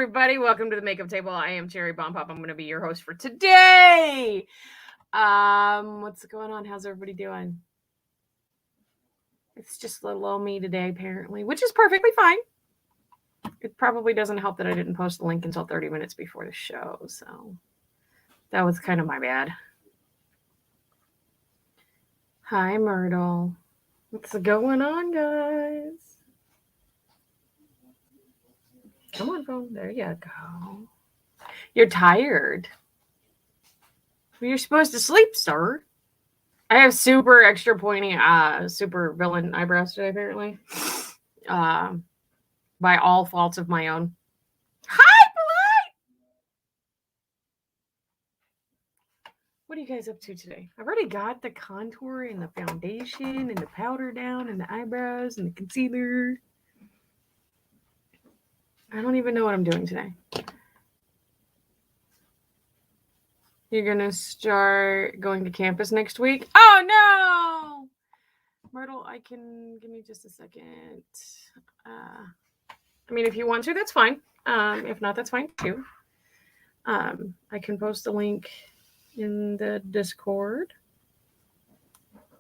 everybody. Welcome to the Makeup Table. I am Cherry Bomb Pop. I'm going to be your host for today. What's going on? How's everybody doing? It's just little old me today, apparently, which is perfectly fine. It probably doesn't help that I didn't post the link until 30 minutes before the show, so that was kind of my bad. Hi, Myrtle. What's going on, guys? Come on, phone. There you go. You're tired. Well, you're supposed to sleep, sir. I have super extra pointy, super villain eyebrows today, apparently. By all faults of my own. Hi, Polite! What are you guys up to today? I've already got the contour and the foundation and the powder down and the eyebrows and the concealer. I don't even know what I'm doing today. You're going to start going to campus next week? Oh, no! Myrtle, give me just a second. I mean, if you want to, that's fine. If not, that's fine too. I can post the link in the Discord.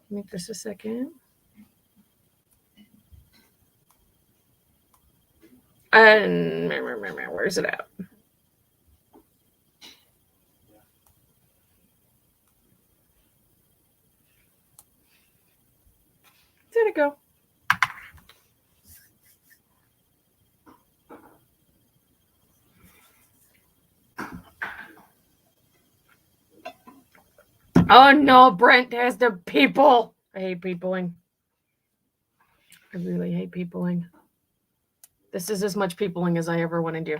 Make this a second. And where's it at? There it go. Oh no, Brent has the people. I hate peopling. I really hate peopling. This is as much peopling as I ever want to do,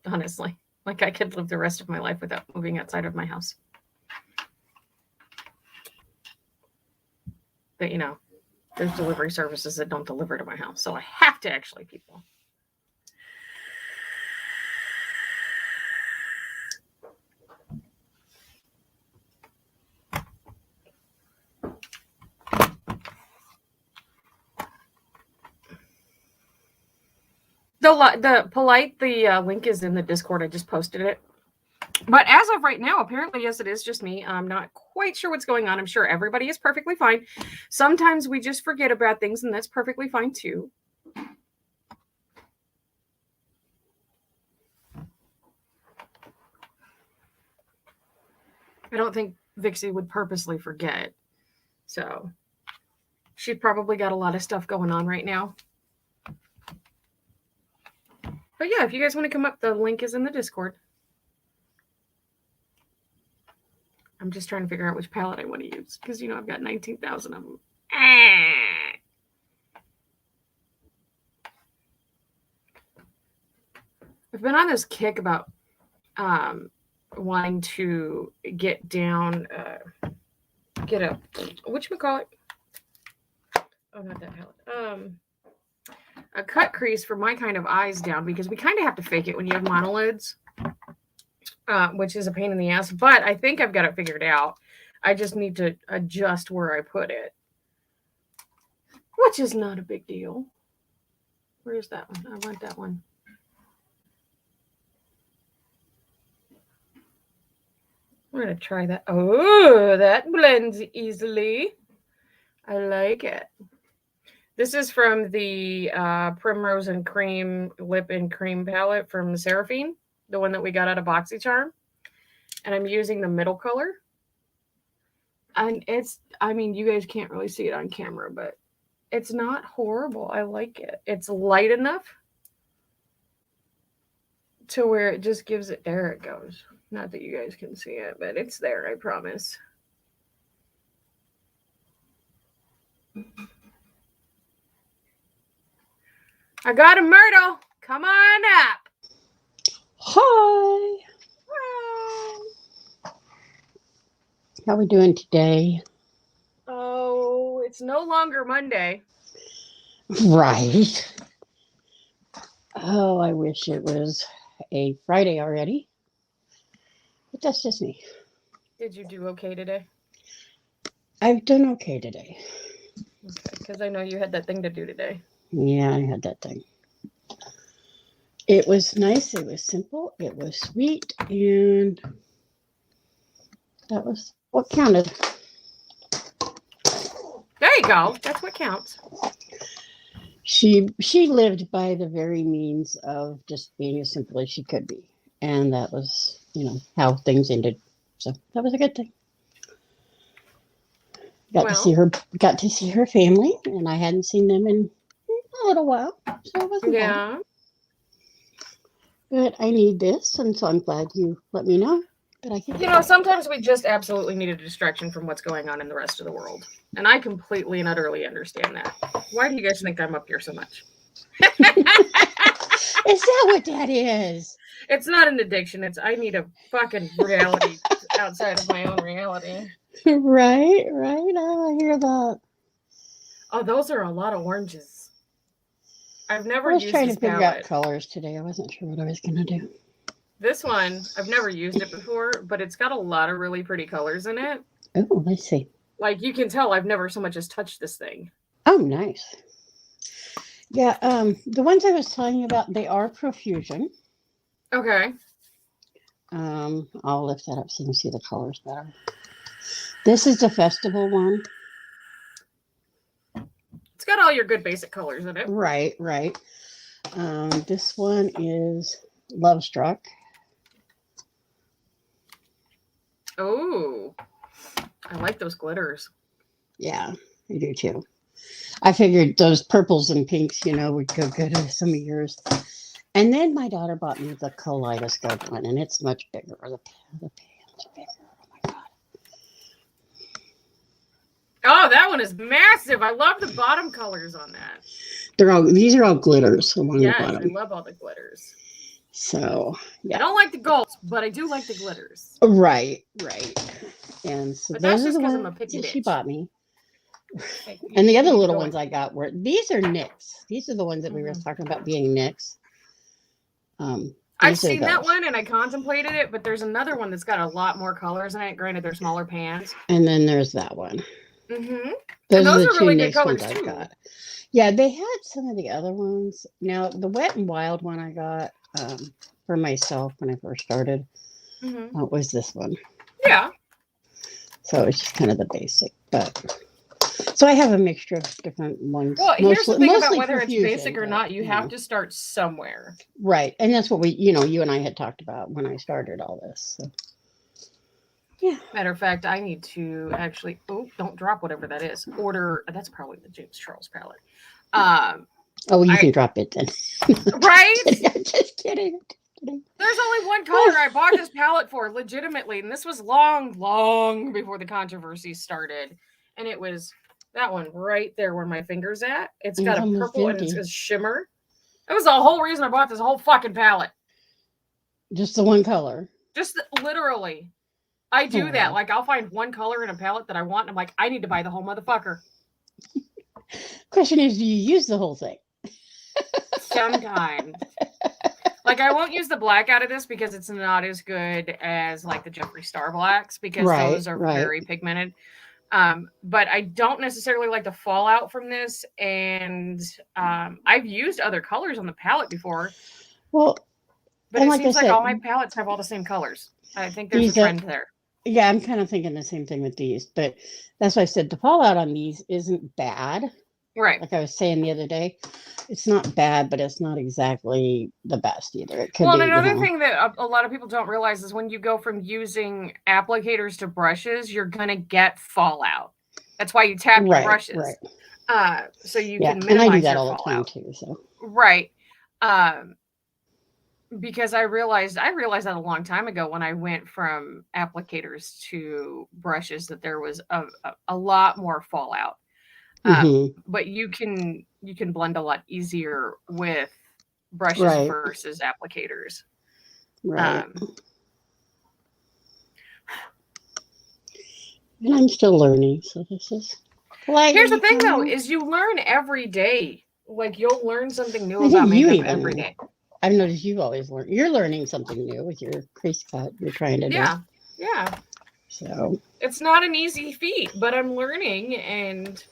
honestly. Like I could live the rest of my life without moving outside of my house. But you know, there's delivery services that don't deliver to my house, so I have to actually people. The link is in the Discord. I just posted it. But as of right now, apparently, yes, it is just me. I'm not quite sure what's going on. I'm sure everybody is perfectly fine. Sometimes we just forget about things, and that's perfectly fine, too. I don't think Vixie would purposely forget. So she's probably got a lot of stuff going on right now. But yeah, if you guys want to come up, the link is in the Discord. I'm just trying to figure out which palette I want to use because, you know, I've got 19,000 of them. I've been on this kick about wanting to get down, get a, whatchamacallit? Oh, not that palette. A cut crease for my kind of eyes down because we kind of have to fake it when you have monolids, which is a pain in the ass. But I think I've got it figured out. I just need to adjust where I put it, which is not a big deal. Where's that one? I want that one. I'm going to try that. Oh, that blends easily. I like it. This is from the Primrose and Cream Lip and Cream palette from Seraphine, the one that we got out of BoxyCharm. And I'm using the middle color. And it's, I mean, you guys can't really see it on camera, but it's not horrible. I like it. It's light enough to where it just gives it, there it goes. Not that you guys can see it, but it's there, I promise. I got a Myrtle. Come on up. Hi. Hi. How are we doing today? Oh, it's no longer Monday. Right. Oh, I wish it was a Friday already. But that's just me. Did you do okay today? I've done okay today. Okay, because I know you had that thing to do today. Yeah, I had that thing. It was nice. It was simple. It was sweet. And that was what counted. There you go. That's what counts. She lived by the very means of just being as simple as she could be. And that was, how things ended. So that was a good thing. Got to see her family, and I hadn't seen them in a little while. So it wasn't bad. But I need this, and so I'm glad you let me know that I can. Sometimes we just absolutely need a distraction from what's going on in the rest of the world. And I completely and utterly understand that. Why do you guys think I'm up here so much? Is that what that is? It's not an addiction. I need a fucking reality outside of my own reality. Right. Oh, I hear that. Oh, those are a lot of oranges. I've never used this I was trying to figure palette. out colors today. I wasn't sure what I was going to do. This one, I've never used it before, but it's got a lot of really pretty colors in it. Oh, let's see. Like, you can tell I've never so much as touched this thing. Oh, nice. Yeah, the ones I was telling you about, they are Profusion. Okay. I'll lift that up so you can see the colors better. This is the festival one. It's got all your good basic colors in it. Right. This one is Love Struck. Oh, I like those glitters. Yeah, I do too. I figured those purples and pinks, would go good with some of yours. And then my daughter bought me the kaleidoscope one, and it's much bigger. The pan's bigger. Oh my God. Oh, that one is massive. I love the bottom colors on that. These are all glitters along the bottom. I love all the glitters. So, yeah. I don't like the golds, but I do like the glitters. Right. And so but those that's just are the because ones I'm a picky bitch. she bought me. And the other little ones I got these are NYX. These are the ones that we were talking about being NYX. I've seen that one and I contemplated it, but there's another one that's got a lot more colors in it. Granted, they're smaller pans. And then there's that one. Mm-hmm. Those are the two really NYX good colors ones too. I've got. Yeah, they had some of the other ones. Now, the Wet and Wild one I got for myself when I first started was this one. Yeah. So it's just kind of the basic, but so I have a mixture of different ones. Well, here's the thing about whether it's basic or not. You have to start somewhere. Right. And that's what you and I had talked about when I started all this. So. Yeah. Matter of fact, I need to actually, don't drop whatever that is. That's probably the James Charles palette. You can drop it then. Right? Just kidding. There's only one color I bought this palette for, legitimately, and this was long before the controversy started. And it was that one right there where my finger's at. It's got a purple and it's a shimmer. That was the whole reason I bought this whole fucking palette. Just the one color. Just literally. I do that. Like, I'll find one color in a palette that I want, and I'm like, I need to buy the whole motherfucker. Question is, do you use the whole thing? Sometimes. Like, I won't use the black out of this because it's not as good as, like, the Jeffree Star blacks because those are very pigmented. But I don't necessarily like the fallout from this, and I've used other colors on the palette before. Well, but it seems like all my palettes have all the same colors. I think there's a trend there. Yeah, I'm kind of thinking the same thing with these, but that's why I said the fallout on these isn't bad. Right. Like I was saying the other day, it's not bad, but it's not exactly the best either. It could be, another thing that a lot of people don't realize is when you go from using applicators to brushes, you're going to get fallout. That's why you tap your brushes. Right. So you can minimize and I do that your all fallout. The time too. So. Right. Because I realized that a long time ago when I went from applicators to brushes that there was a lot more fallout. But you can blend a lot easier with brushes versus applicators. Right. And I'm still learning, so this is. Here's the thing, though, is you learn every day. Like, you'll learn something new about makeup every day. I've noticed you always learn. You're learning something new with your crease cut you're trying to do. Yeah. So. It's not an easy feat, but I'm learning and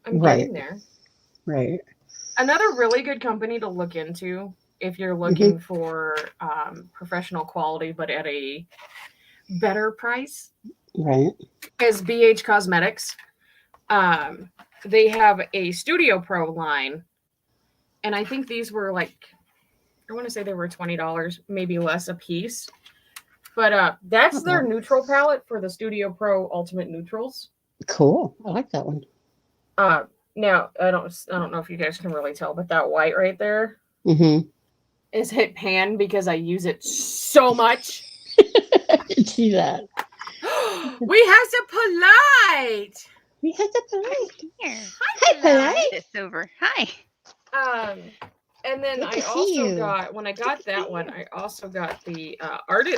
I'm getting there. Right. Another really good company to look into if you're looking for professional quality, but at a better price, Right. is BH Cosmetics. They have a Studio Pro line, and I think these were like, I want to say they were $20, maybe less a piece. But that's their neutral palette for the Studio Pro Ultimate Neutrals. Cool. I like that one. Now I don't know if you guys can really tell, but that white right there is hit pan because I use it so much. I can see that. We have some polite. We have the polite. Here. Hi, polite. This over. Hi. And then Good to I see also you. got, when I got that one, I also got the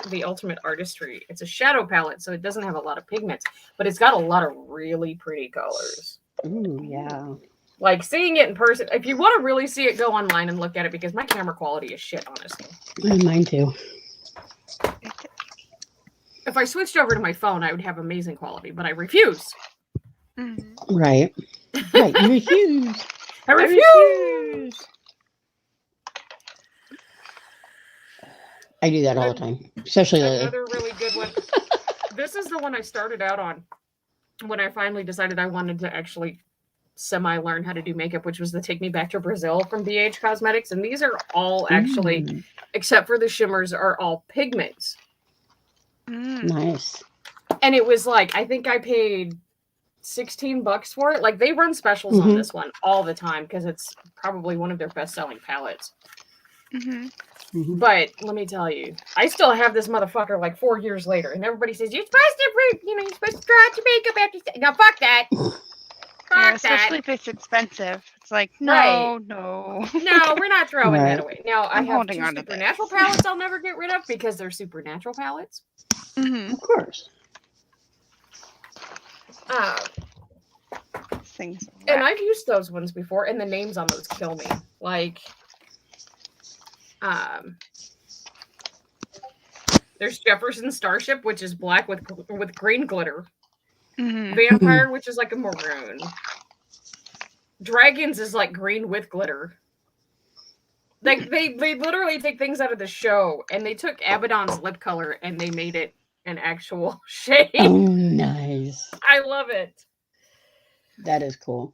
the Ultimate Artistry. It's a shadow palette, so it doesn't have a lot of pigments, but it's got a lot of really pretty colors. Ooh, yeah. Like seeing it in person, if you want to really see it, go online and look at it because my camera quality is shit, honestly. Mine too. If I switched over to my phone, I would have amazing quality, but I refuse. Right. Right. You refuse. I refuse. I do that all the time, especially lately. Another really good one. This is the one I started out on when I finally decided I wanted to actually semi-learn how to do makeup, which was the Take Me Back to Brazil from BH Cosmetics. And these are all actually, except for the shimmers, are all pigments. Nice. And it was like, I think I paid $16 for it. Like they run specials on this one all the time because it's probably one of their best-selling palettes. But let me tell you, I still have this motherfucker like 4 years later, and everybody says you're supposed to, you're supposed to try out your makeup after. No, fuck that. Yeah, especially if it's expensive. It's like no, no, we're not throwing that away. Now I have holding two on to supernatural palettes I'll never get rid of because they're supernatural palettes. Of course. And I've used those ones before, and the names on those kill me. Like, there's Jefferson Starship, which is black with green glitter. Vampire, which is like a maroon. Dragons is like green with glitter. Like they literally take things out of the show, and they took Abaddon's lip color and they made it an actual shade. Oh, nice. I love it. That is cool.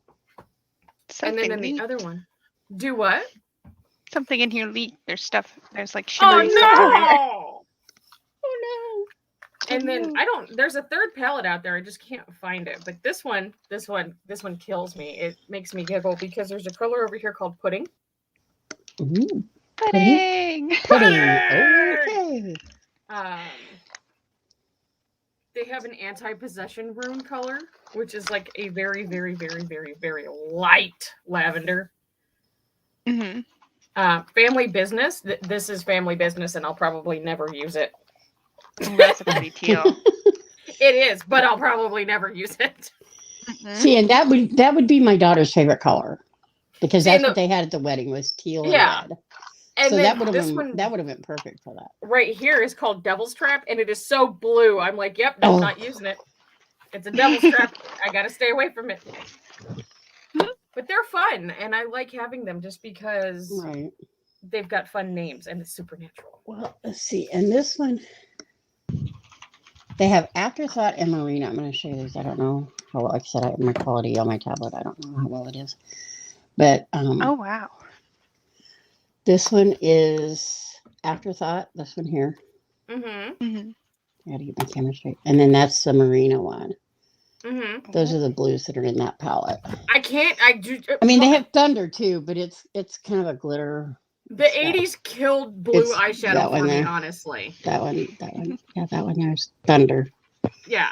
Something and then in the other one, do what? Something in here leaked. There's stuff. There's like shimmery stuff over here. Oh no! And then there's a third palette out there. I just can't find it. But this one kills me. It makes me giggle because there's a color over here called Pudding. Ooh. Pudding. Okay. They have an anti-possession rune color, which is like a very, very, very, very, very light lavender. Family Business. This is Family Business, and I'll probably never use it. That's a pretty teal. It is, but I'll probably never use it. See, and that would be my daughter's favorite color because that's what they had at the wedding was teal and red. And so that would have been perfect for that. Right here is called Devil's Trap, and it is so blue. I'm like, yep, no, not using it. It's a Devil's Trap. I gotta stay away from it. But they're fun, and I like having them just because they've got fun names and it's supernatural. Well, let's see. And this one, they have Afterthought and Marina. I'm going to show you these. I don't know how, like I said, my quality on my tablet. I don't know how well it is. But oh wow, this one is Afterthought. This one here. I got to get my camera straight. And then that's the Marina one. Those are the blues that are in that palette. I mean, they have Thunder too, but it's kind of a glitter. The 80s killed blue eyeshadow for me, honestly. That one. Yeah, that one there's Thunder. Yeah.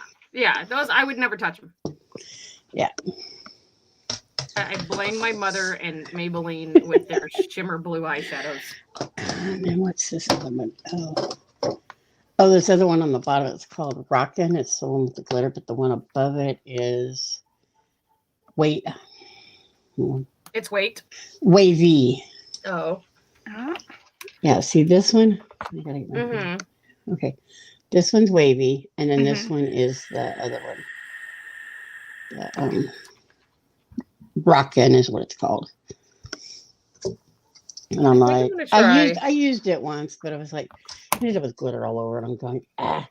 Those, I would never touch them. Yeah. I blame my mother and Maybelline with their shimmer blue eyeshadows. And then what's this other one? Oh, this other one on the bottom, it's called Rockin'. It's the one with the glitter, but the one above it is Wait. It's Wavy. Oh. Yeah, see this one? I gotta get my Okay. This one's Wavy, and then this one is the other one. Rockin' is what it's called. And I'm like, gonna try. I used it once, but I was like, I ended up with glitter all over it. I'm going, ah.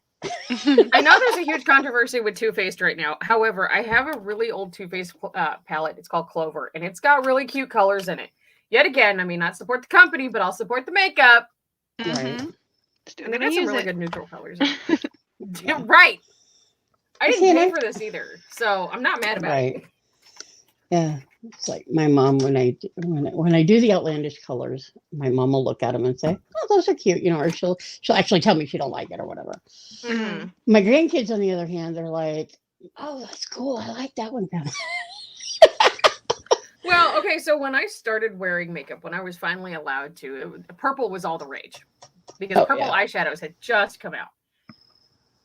I know there's a huge controversy with Too Faced right now. However, I have a really old Too Faced palette. It's called Clover, and it's got really cute colors in it. Yet again, I mean, not support the company, but I'll support the makeup. Right. And it has some really good neutral colors. Right. I didn't pay for this either, so I'm not mad about it. Yeah, it's like my mom when I do the outlandish colors, my mom will look at them and say, "Oh, those are cute," or she'll actually tell me she don't like it or whatever. Mm-hmm. My grandkids, on the other hand, they're like, "Oh, that's cool. I like that one better." Well, okay, so when I started wearing makeup, when I was finally allowed to, purple was all the rage because purple eyeshadows had just come out,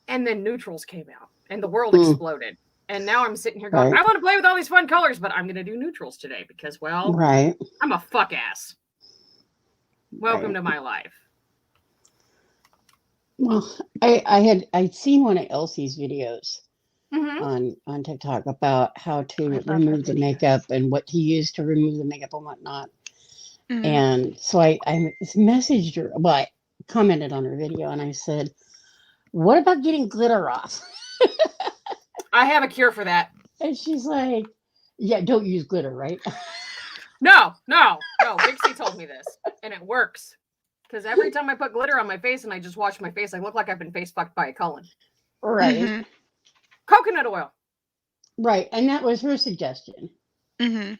and then neutrals came out, and the world exploded. And now I'm sitting here going, I want to play with all these fun colors, but I'm going to do neutrals today because, well, I'm a fuck ass. Welcome to my life. Well, I'd seen one of Elsie's videos on TikTok about how to remove the makeup and what to use to remove the makeup and whatnot. And so I messaged her, well, I commented on her video and I said, what about getting glitter off? I have a cure for that. And she's like, yeah, don't use glitter, right? No. Vixie told me this, and it works. Because every time I put glitter on my face and I just wash my face, I look like I've been face fucked by a Cullen. Right. Coconut oil. Right, and that was her suggestion. Yeah,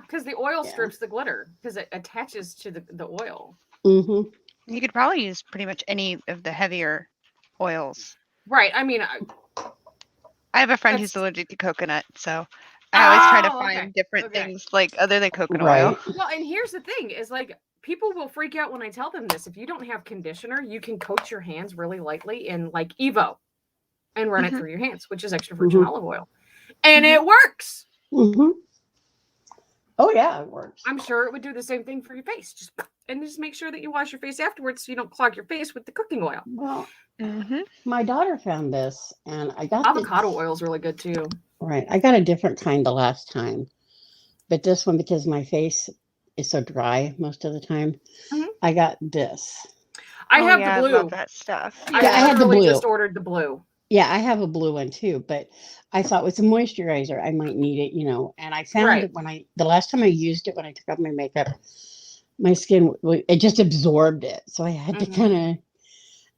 because the oil strips the glitter, because it attaches to the oil. You could probably use pretty much any of the heavier oils. Right, I mean... I have a friend who's allergic to coconut, so I always try to find different things like other than coconut oil. Well, and here's the thing is like people will freak out when I tell them this. If you don't have conditioner, you can coat your hands really lightly in like Evo and run it through your hands, which is extra virgin olive oil. And it works. Oh yeah, it works. I'm sure it would do the same thing for your face. Just make sure that you wash your face afterwards so you don't clog your face with the cooking oil. Well, my daughter found this, and I got avocado oil is really good too. Right, I got a different kind the last time, but this one, because my face is so dry most of the time, I got this. I have the blue. I love that stuff. I had the blue. Just ordered the blue. Yeah, I have a blue one too, but I thought with a moisturizer I might need it, and I found it the last time I used it when I took off my makeup, my skin, it just absorbed it. So I had to kind of,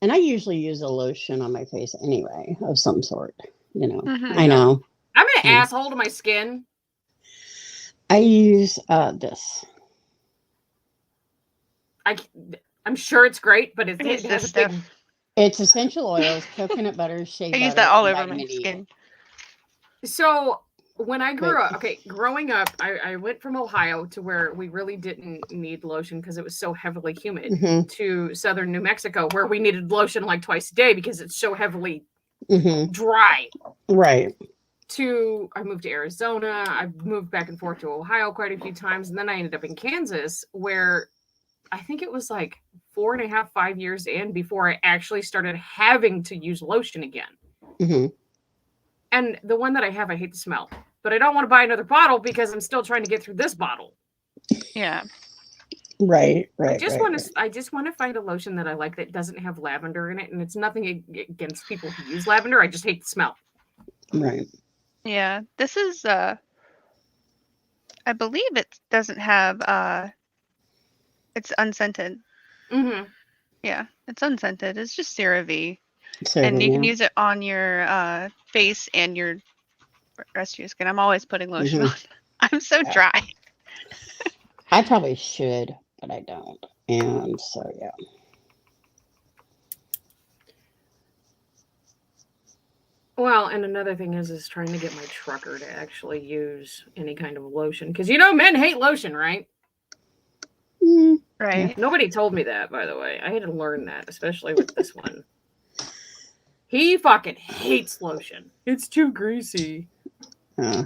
and I usually use a lotion on my face anyway of some sort, I know. I'm an asshole to my skin. I use this. I'm sure it's great, but it has a big... It's essential oils, coconut butter, shea butter. I use that all over my skin. So when I grew up, growing up, I went from Ohio to where we really didn't need lotion because it was so heavily humid to southern New Mexico where we needed lotion like twice a day because it's so heavily dry. Right. I moved to Arizona. I've moved back and forth to Ohio quite a few times. And then I ended up in Kansas where I think it was like 4.5, 5 years in before I actually started having to use lotion again. And the one that I have, I hate the smell, but I don't want to buy another bottle because I'm still trying to get through this bottle. Yeah. Right. I just want to find a lotion that I like that doesn't have lavender in it. And it's nothing against people who use lavender. I just hate the smell. Right. Yeah. This is, I believe it doesn't have, it's unscented. Yeah, it's unscented. It's just CeraVe. And you can use it on your face and your rest of your skin. I'm always putting lotion on. I'm so dry. I probably should, but I don't. And so, yeah. Well, and another thing is trying to get my trucker to actually use any kind of lotion. Because men hate lotion, right? Right. Nobody told me that, by the way. I had to learn that, especially with this one. He fucking hates lotion. It's too greasy. Yeah.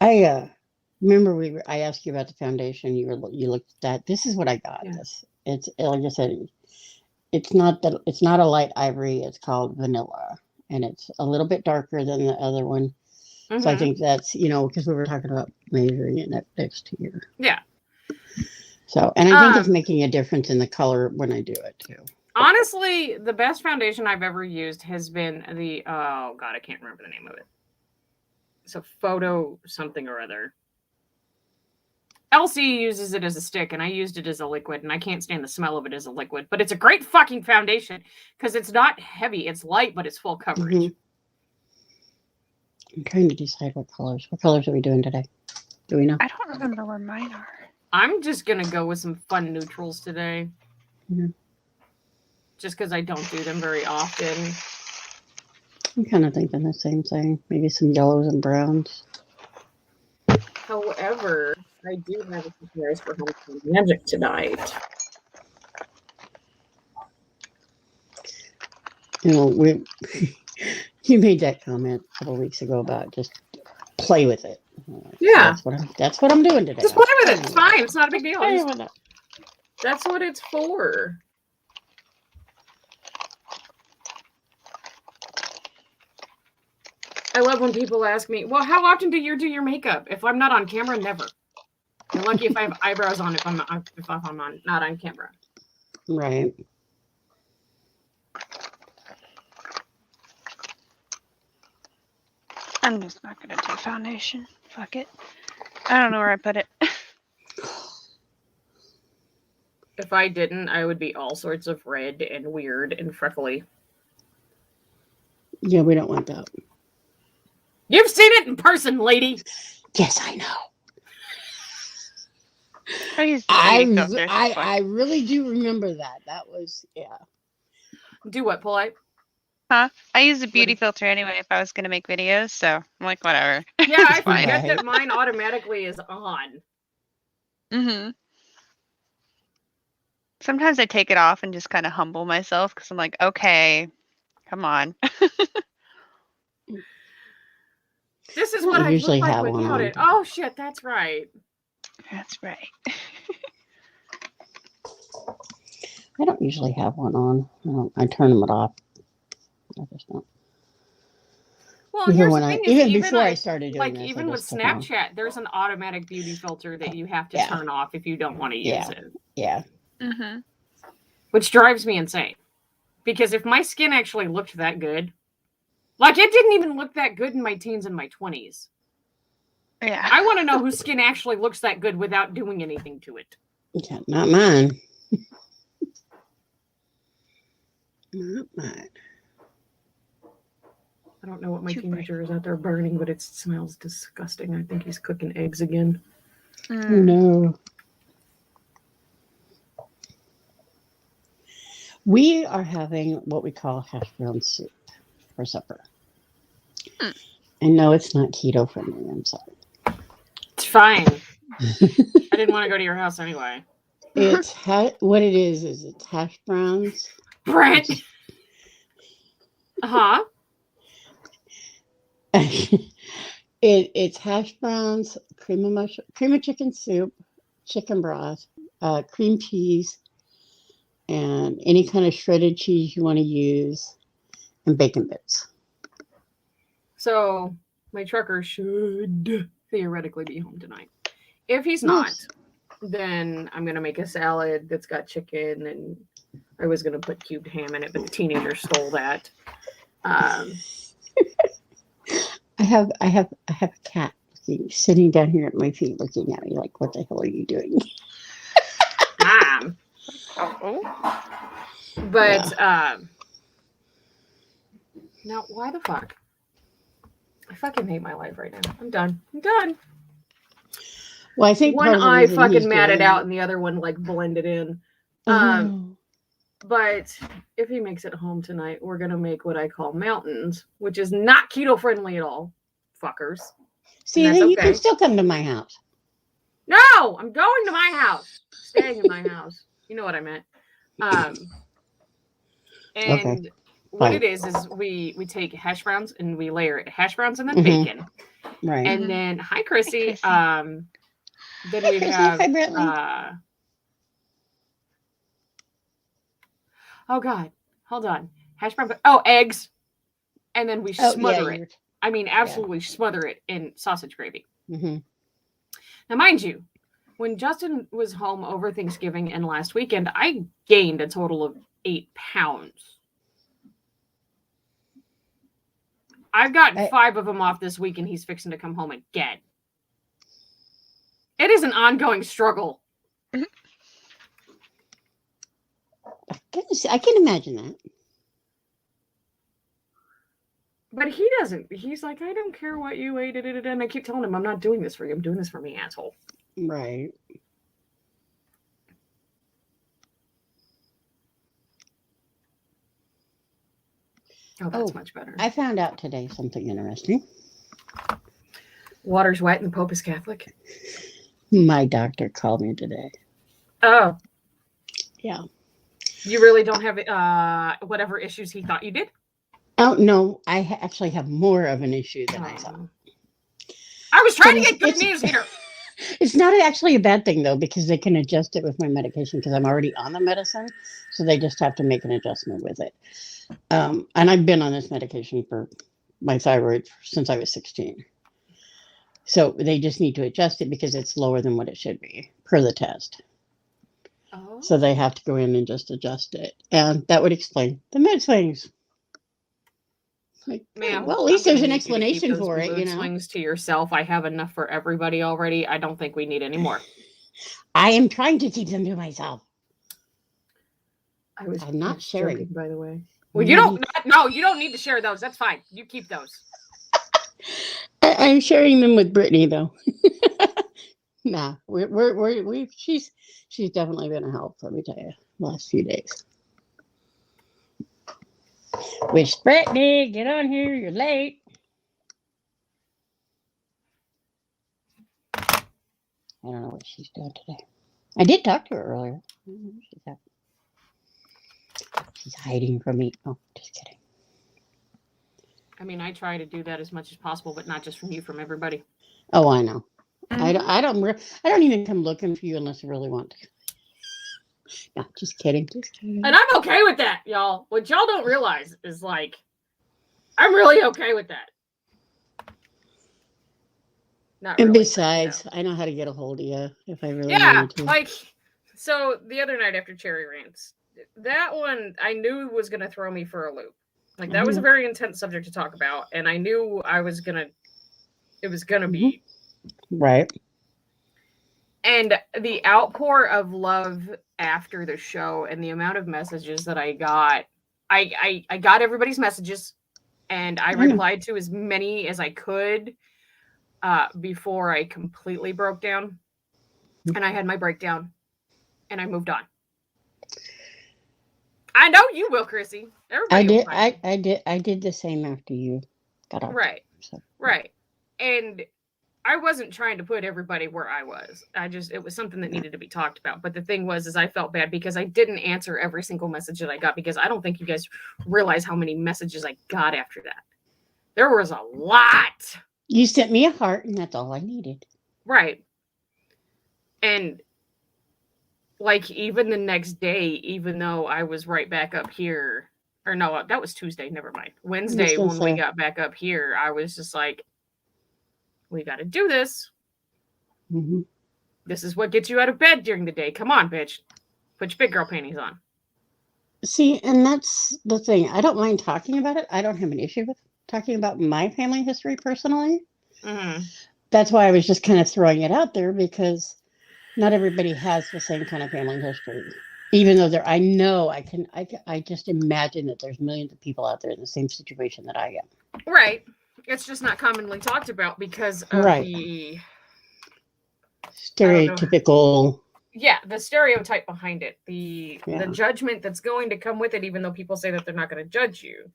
I remember I asked you about the foundation. You looked at that. This is what I got. Yeah. It's like I said, it's not a light ivory. It's called vanilla, and it's a little bit darker than the other one. So I think that's because we were talking about measuring it next year. Yeah. So, and I think it's making a difference in the color when I do it too. Honestly, the best foundation I've ever used has been the, oh God, I can't remember the name of it. It's a photo something or other. Elsie uses it as a stick, and I used it as a liquid, and I can't stand the smell of it as a liquid. But it's a great fucking foundation because it's not heavy. It's light, but it's full coverage. Mm-hmm. I'm trying to decide what colors. What colors are we doing today? Do we know? I don't remember where mine are. I'm just going to go with some fun neutrals today. Mm-hmm. Just because I don't do them very often. I'm kind of thinking the same thing. Maybe some yellows and browns. However, I do have a surprise for Homecoming Magic tonight. You know, you made that comment a couple of weeks ago about just play with it. Yeah, so that's what I'm doing today. Just play with it. It's fine. It's not a big deal. Play with it. That's what it's for. I love when people ask me, well, how often do you do your makeup? If I'm not on camera, never. You're lucky if I have eyebrows on if I'm not on camera. Right. I'm just not going to do foundation. Fuck it. I don't know where I put it. If I didn't, I would be all sorts of red and weird and freckly. Yeah, we don't want that. You've seen it in person, lady. Yes, I know. I really do remember that. That was, yeah. Do what, Polite? Huh? I use a beauty filter anyway if I was going to make videos, so I'm like, whatever. Yeah, I forget that mine automatically is on. Mm-hmm. Sometimes I take it off and just kind of humble myself because I'm like, okay, come on. This is what I usually look like have without one it. Oh, shit, that's right. That's right. I don't usually have one on. I turn them off. I just don't. Well, here's the thing: even before I started doing like this, even with Snapchat, there's an automatic beauty filter that you have to turn off if you don't want to use it. Yeah. Mm-hmm. Which drives me insane, because if my skin actually looked that good, like it didn't even look that good in my teens and my 20s. Yeah. I want to know whose skin actually looks that good without doing anything to it. Yeah, not mine. Not mine. I don't know what my teenager is out there burning, but it smells disgusting. I think he's cooking eggs again. No. We are having what we call hash brown soup for supper. And no, it's not keto friendly. I'm sorry. It's fine. I didn't want to go to your house anyway. It's what it is it's hash browns. Brent. Uh-huh. It's hash browns, cream of chicken soup, chicken broth, cream cheese, and any kind of shredded cheese you want to use, and bacon bits. So my trucker should theoretically be home tonight. If he's not, then I'm going to make a salad that's got chicken, and I was going to put cubed ham in it, but the teenager stole that. I have a cat sitting down here at my feet looking at me like, what the hell are you doing? But now why the fuck? I fucking hate my life right now. I'm done. Well, I think one eye fucking matted out and the other one like blended in. But if he makes it home tonight, we're gonna make what I call mountains, which is not keto friendly at all. Fuckers. See, then you can still come to my house. No, I'm going to my house. Staying in my house. You know what I meant. And what it is we take hash browns and we layer it. Hash browns and then bacon. Right. And then hi Chrissy. Then we have oh God, hold on. Hash brown, eggs. And then we smother it. I mean, absolutely smother it in sausage gravy. Mm-hmm. Now, mind you, when Justin was home over Thanksgiving and last weekend, I gained a total of 8 pounds. I've gotten 5 of them off this week, and he's fixing to come home again. It is an ongoing struggle. I can imagine that. But he doesn't. He's like, I don't care what you ate. And I keep telling him, I'm not doing this for you. I'm doing this for me, asshole. Right. Oh, that's much better. I found out today something interesting. Water's wet and the Pope is Catholic. My doctor called me today. Oh. Yeah. You really don't have whatever issues he thought you did? Oh, no. I actually have more of an issue than I thought. I was trying to get good news here. It's not actually a bad thing, though, because they can adjust it with my medication because I'm already on the medicine. So they just have to make an adjustment with it. And I've been on this medication for my thyroid since I was 16. So they just need to adjust it because it's lower than what it should be per the test. Oh. So they have to go in and just adjust it. And that would explain the mood swings. Like, ma'am, well, at least there's an explanation for it, you know. Swings to yourself. I have enough for everybody already. I don't think we need any more. I am trying to keep them to myself. I'm not sharing, joking, by the way. Well, you don't. No, you don't need to share those. That's fine. You keep those. I'm sharing them with Brittany, though. Nah, she's definitely been a help. Let me tell you, last few days. Wish Brittany, get on here. You're late. I don't know what she's doing today. I did talk to her earlier. She's hiding from me. Oh, just kidding. I mean, I try to do that as much as possible, but not just from you, from everybody. Oh, I know. Mm-hmm. I don't even come looking for you unless I really want to. No, just kidding. And I'm okay with that, y'all. What y'all don't realize is, like, I'm really okay with that. Not really, and besides, I know how to get a hold of you if I really wanted to. Like, so the other night after Cherry Rants, that one I knew was going to throw me for a loop. Like, that was a very intense subject to talk about, and I knew it was going to be. Right. And the outpour of love after the show and the amount of messages that I got, I got everybody's messages, and I replied to as many as I could before I completely broke down. And I had my breakdown, and I moved on. I know you will, Chrissy. Everybody I did the same after you got off. Right. So. Right. And I wasn't trying to put everybody where I was. It was something that needed to be talked about. But the thing was, I felt bad because I didn't answer every single message that I got, because I don't think you guys realize how many messages I got after that. There was a lot. You sent me a heart, and that's all I needed. Right. And like, even the next day, even though I was right back up here, or no, that was Tuesday, never mind. Wednesday, when we got back up here, I was just like, we got to do this. Mm-hmm. This is what gets you out of bed during the day. Come on, bitch. Put your big girl panties on. See, and that's the thing. I don't mind talking about it. I don't have an issue with talking about my family history personally. Mm-hmm. That's why I was just kind of throwing it out there, because not everybody has the same kind of family history. Even though I just imagine that there's millions of people out there in the same situation that I am. Right. It's just not commonly talked about because of the stereotypical. The stereotype behind it. The judgment that's going to come with it, even though people say that they're not going to judge you.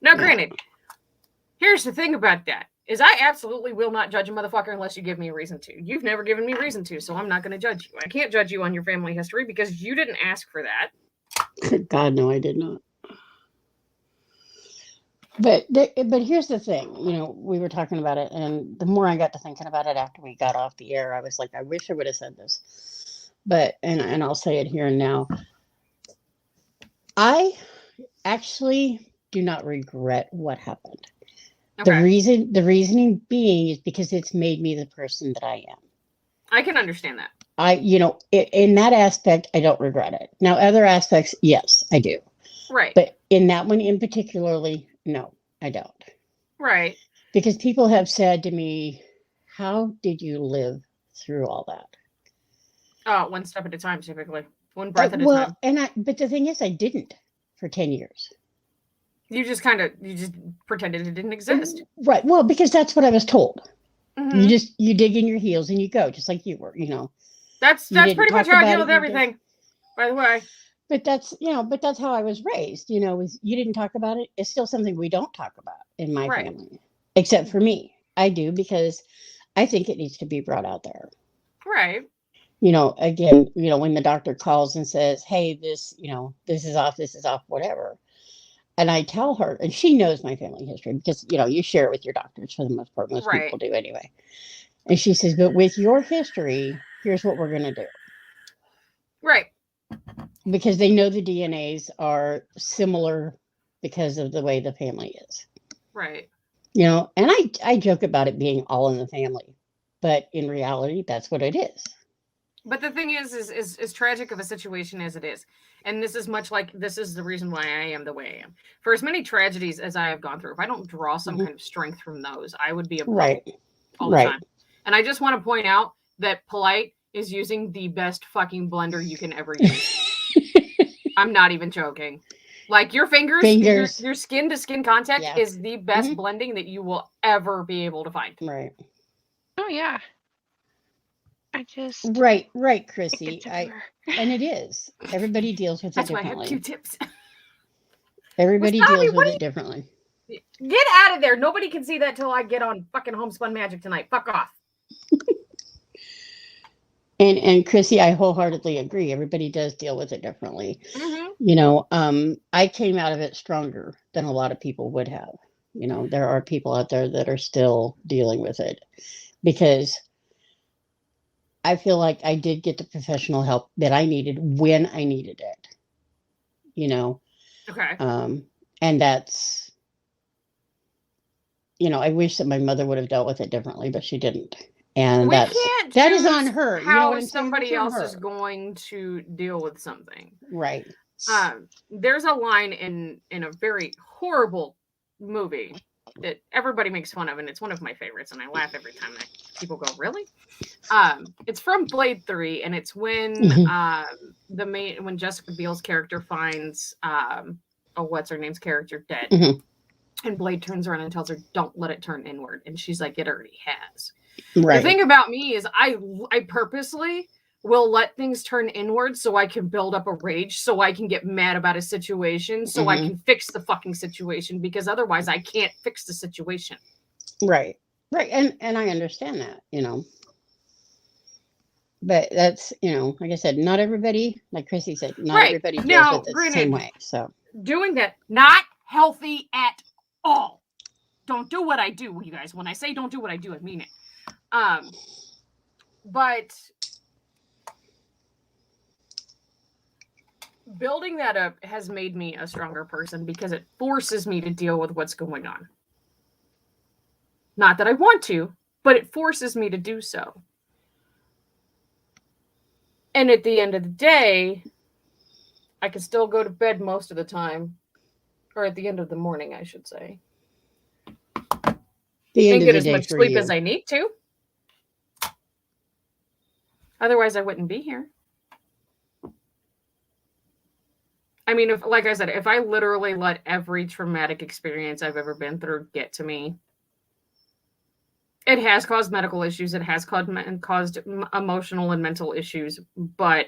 Now, granted, here's the thing about that, is I absolutely will not judge a motherfucker unless you give me a reason to. You've never given me reason to, so I'm not going to judge you. I can't judge you on your family history because you didn't ask for that. God, no, I did not. But here's the thing, we were talking about it, and the more I got to thinking about it after we got off the air, I was like, I wish I would have said this. But, and I'll say it here and now, I actually do not regret what happened. Okay. The reasoning being is because it's made me the person that I am. I can understand that. in that aspect, I don't regret it. Now, other aspects, yes, I do. Right. But in that one in particularly, no, I don't. Right. Because people have said to me, how did you live through all that? Oh, one step at a time, typically. One breath at a time. But the thing is, I didn't for 10 years. You just pretended it didn't exist. Right. Well, because that's what I was told. Mm-hmm. You dig in your heels and you go, just like you were, That's pretty much how I deal with everything, by the way. But that's how I was raised, was you didn't talk about it. It's still something we don't talk about in my family, except for me. I do, because I think it needs to be brought out there. Right. Again, when the doctor calls and says, hey, this is off, whatever. And I tell her, and she knows my family history because, you share it with your doctors for the most part. Most people do anyway. And she says, but with your history, here's what we're going to do. Right. Because they know the DNAs are similar because of the way the family is. Right. And I joke about it being all in the family. But in reality, that's what it is. But the thing is as tragic of a situation as it is, and this is much like, this is the reason why I am the way I am. For as many tragedies as I have gone through, if I don't draw some kind of strength from those, I would be a all the time. And I just want to point out that Polite is using the best fucking blender you can ever use. I'm not even joking. Like, your fingers. Your skin to skin contact is the best blending that you will ever be able to find. Right. Oh yeah. I just right, Chrissy. And it is. Everybody deals with it differently. That's why I have Q-tips. Everybody deals with it differently. Get out of there. Nobody can see that till I get on fucking Homespun Magic tonight. Fuck off. And Chrissy, I wholeheartedly agree. Everybody does deal with it differently. Mm-hmm. I came out of it stronger than a lot of people would have. There are people out there that are still dealing with it because I feel like I did get the professional help that I needed when I needed it. Okay. And that's, I wish that my mother would have dealt with it differently, but she didn't. And that is on her. How somebody else is going to deal with something. Right. There's a line in a very horrible movie that everybody makes fun of, and it's one of my favorites, and I laugh every time people go, really? It's from Blade 3, and it's when when Jessica Biel's character finds what's her name's character dead. Mm-hmm. And Blade turns around and tells her, don't let it turn inward. And she's like, it already has. Right. The thing about me is I purposely will let things turn inward so I can build up a rage, so I can get mad about a situation, so I can fix the fucking situation, because otherwise I can't fix the situation. Right. Right. And I understand that, But that's, like I said, not everybody, like Chrissy said, not everybody deals with it the same way. So doing that, not healthy at all. Don't do what I do, you guys. When I say don't do what I do, I mean it. But building that up has made me a stronger person because it forces me to deal with what's going on. Not that I want to, but it forces me to do so. And at the end of the day, I can still go to bed most of the time. Or at the end of the morning, I should say. Get as much sleep as I need to. Otherwise, I wouldn't be here. I mean, like I said, if I literally let every traumatic experience I've ever been through get to me, it has caused medical issues. It has caused emotional and mental issues. But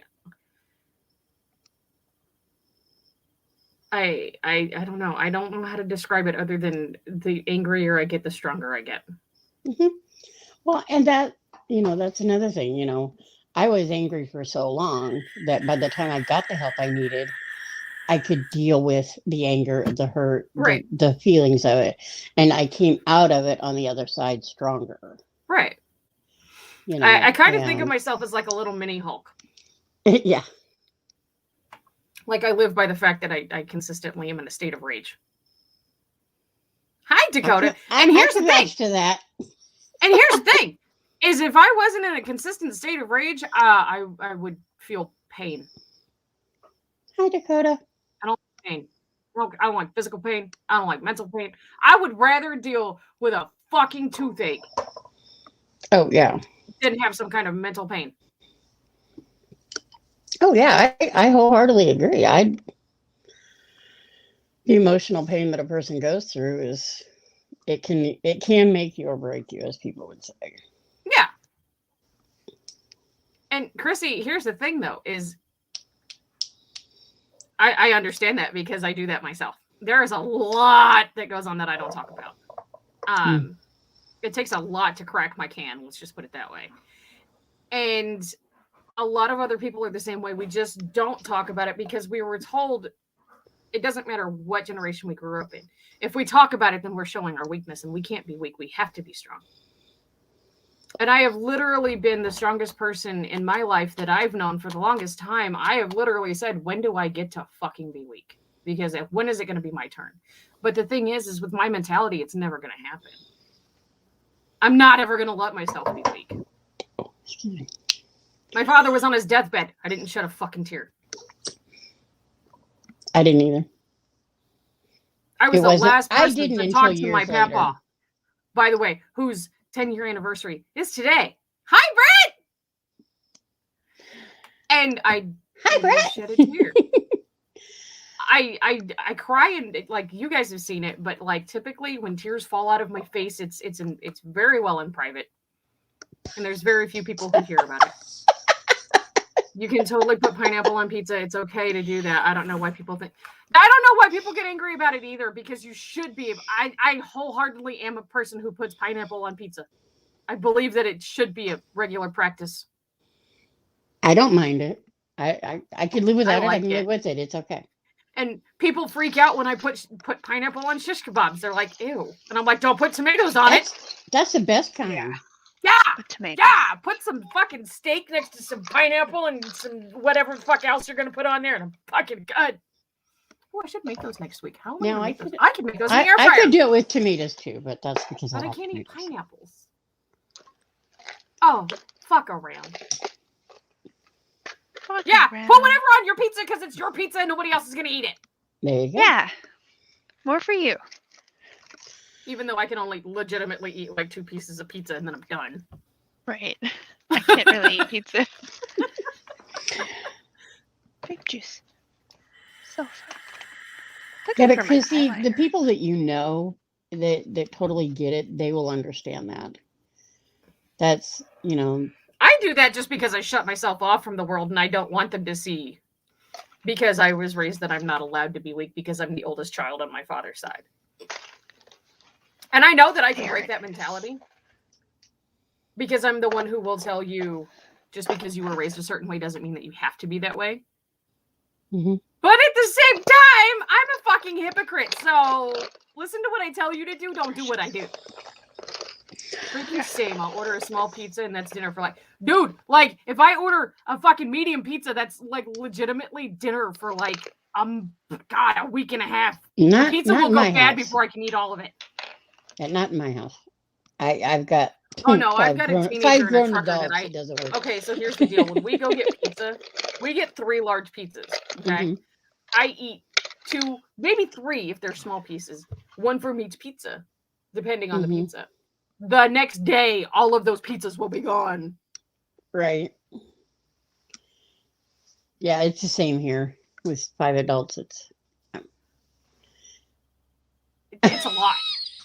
I don't know. I don't know how to describe it other than the angrier I get, the stronger I get. Mm-hmm. Well, and that, that's another thing, I was angry for so long that by the time I got the help I needed, I could deal with the anger, the hurt, the feelings of it. And I came out of it on the other side stronger. Right. I kind of think of myself as like a little mini Hulk. Yeah. Like, I live by the fact that I consistently am in a state of rage. Hi, Dakota. And here's the thing. To that. And here's the thing. is if I wasn't in a consistent state of rage, I would feel pain. Hi, Dakota. I don't like pain. I don't like physical pain. I don't like mental pain. I would rather deal with a fucking toothache. Oh, yeah. Than have some kind of mental pain. Oh, yeah. I wholeheartedly agree. The emotional pain that a person goes through is, it can make you or break you, as people would say. Yeah. And Chrissy, here's the thing though, is I understand that because I do that myself. There is a lot that goes on that I don't talk about. It takes a lot to crack my can. Let's just put it that way. And a lot of other people are the same way. We just don't talk about it because we were told it doesn't matter what generation we grew up in. If we talk about it, then we're showing our weakness, and we can't be weak. We have to be strong. And I have literally been the strongest person in my life that I've known for the longest time. I have literally said, when do I get to fucking be weak? Because when is it going to be my turn? But the thing is with my mentality, it's never going to happen. I'm not ever going to let myself be weak. Excuse me. My father was on his deathbed. I didn't shed a fucking tear. I didn't either. I was the last person to talk to my papa. By the way, whose 10-year anniversary is today. Hi, Brett! And I shed a tear. I cry, and like you guys have seen it, but like typically when tears fall out of my face, it's very well in private, and there's very few people who hear about it. You can totally put pineapple on pizza. It's okay to do that. I don't know why people get angry about it either, because you should be. I wholeheartedly am a person who puts pineapple on pizza. I believe that it should be a regular practice. I don't mind it. I could live without it. I can live with it. It's okay. And people freak out when I put pineapple on shish kebabs. They're like, ew. And I'm like, don't put tomatoes on it. That's the best kind. Yeah, put some fucking steak next to some pineapple and some whatever the fuck else you're gonna put on there, and I'm fucking good. Oh, I should make those next week. How am I can make those in the air fryer. I could do it with tomatoes too, but that's because I can't eat pineapples. Oh, fuck around. Put whatever on your pizza because it's your pizza and nobody else is gonna eat it. There you go. Yeah, more for you. Even though I can only legitimately eat like 2 pieces of pizza and then I'm done. Right. I can't really eat pizza. Grape juice. So fun. Yeah, but Chrissy, the people that you know that totally get it, they will understand that. That's, I do that just because I shut myself off from the world and I don't want them to see. Because I was raised that I'm not allowed to be weak because I'm the oldest child on my father's side. And I know that I can break that mentality because I'm the one who will tell you just because you were raised a certain way doesn't mean that you have to be that way. Mm-hmm. But at the same time, I'm a fucking hypocrite. So listen to what I tell you to do. Don't do what I do. Freaking same. I'll order a small pizza and that's dinner for dude, if I order a fucking medium pizza, that's legitimately dinner for a week and a half. The pizza will go bad before I can eat all of it. And not in my house. I've got I've got a teenager and a trucker adults, that it doesn't work. Okay, so here's the deal. When we go get pizza, we get 3 large pizzas. Okay. Mm-hmm. I eat 2, maybe 3 if they're small pieces. 1 from each pizza, depending on the pizza. The next day, all of those pizzas will be gone. Right. Yeah, it's the same here with 5 adults. It's a lot.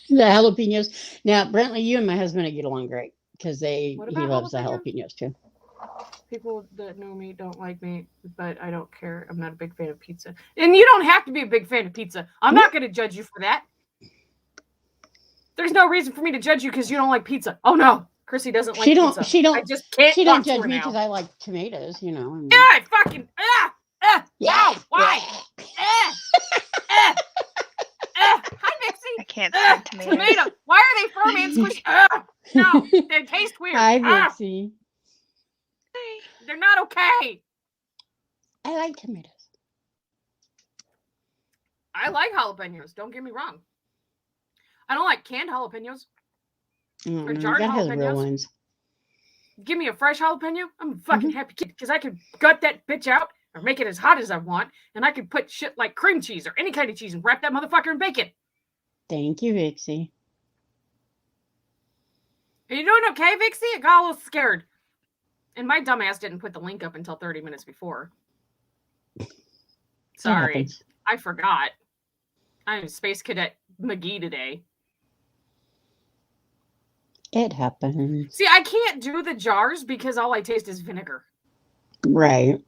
The jalapenos. Now, Brentley, you and my husband get along great because he loves the jalapenos too. People that know me don't like me, but I don't care. I'm not a big fan of pizza. And you don't have to be a big fan of pizza. I'm not going to judge you for that. There's no reason for me to judge you because you don't like pizza. Oh, no. Chrissy doesn't like pizza. I just can't. She don't judge me because I like tomatoes, Yeah, I fucking. Wow. Why? Hi, Mixie. I can't stand tomatoes. Tomato. Why are they firm and squishy? No, they taste weird. Hi, Mixie. They're not okay. I like tomatoes. I like jalapenos. Don't get me wrong. I don't like canned jalapenos. Or jarred jalapenos. Real ones. give me a fresh jalapeno, I'm a fucking happy kid because I could gut that bitch out or make it as hot as I want, and I could put shit like cream cheese or any kind of cheese and wrap that motherfucker in bacon. Thank you, Vixie. Are you doing okay, Vixie? I got a little scared. And my dumbass didn't put the link up until 30 minutes before. Sorry. I forgot. I'm Space Cadet McGee today. It happens. See, I can't do the jars because all I taste is vinegar. Right.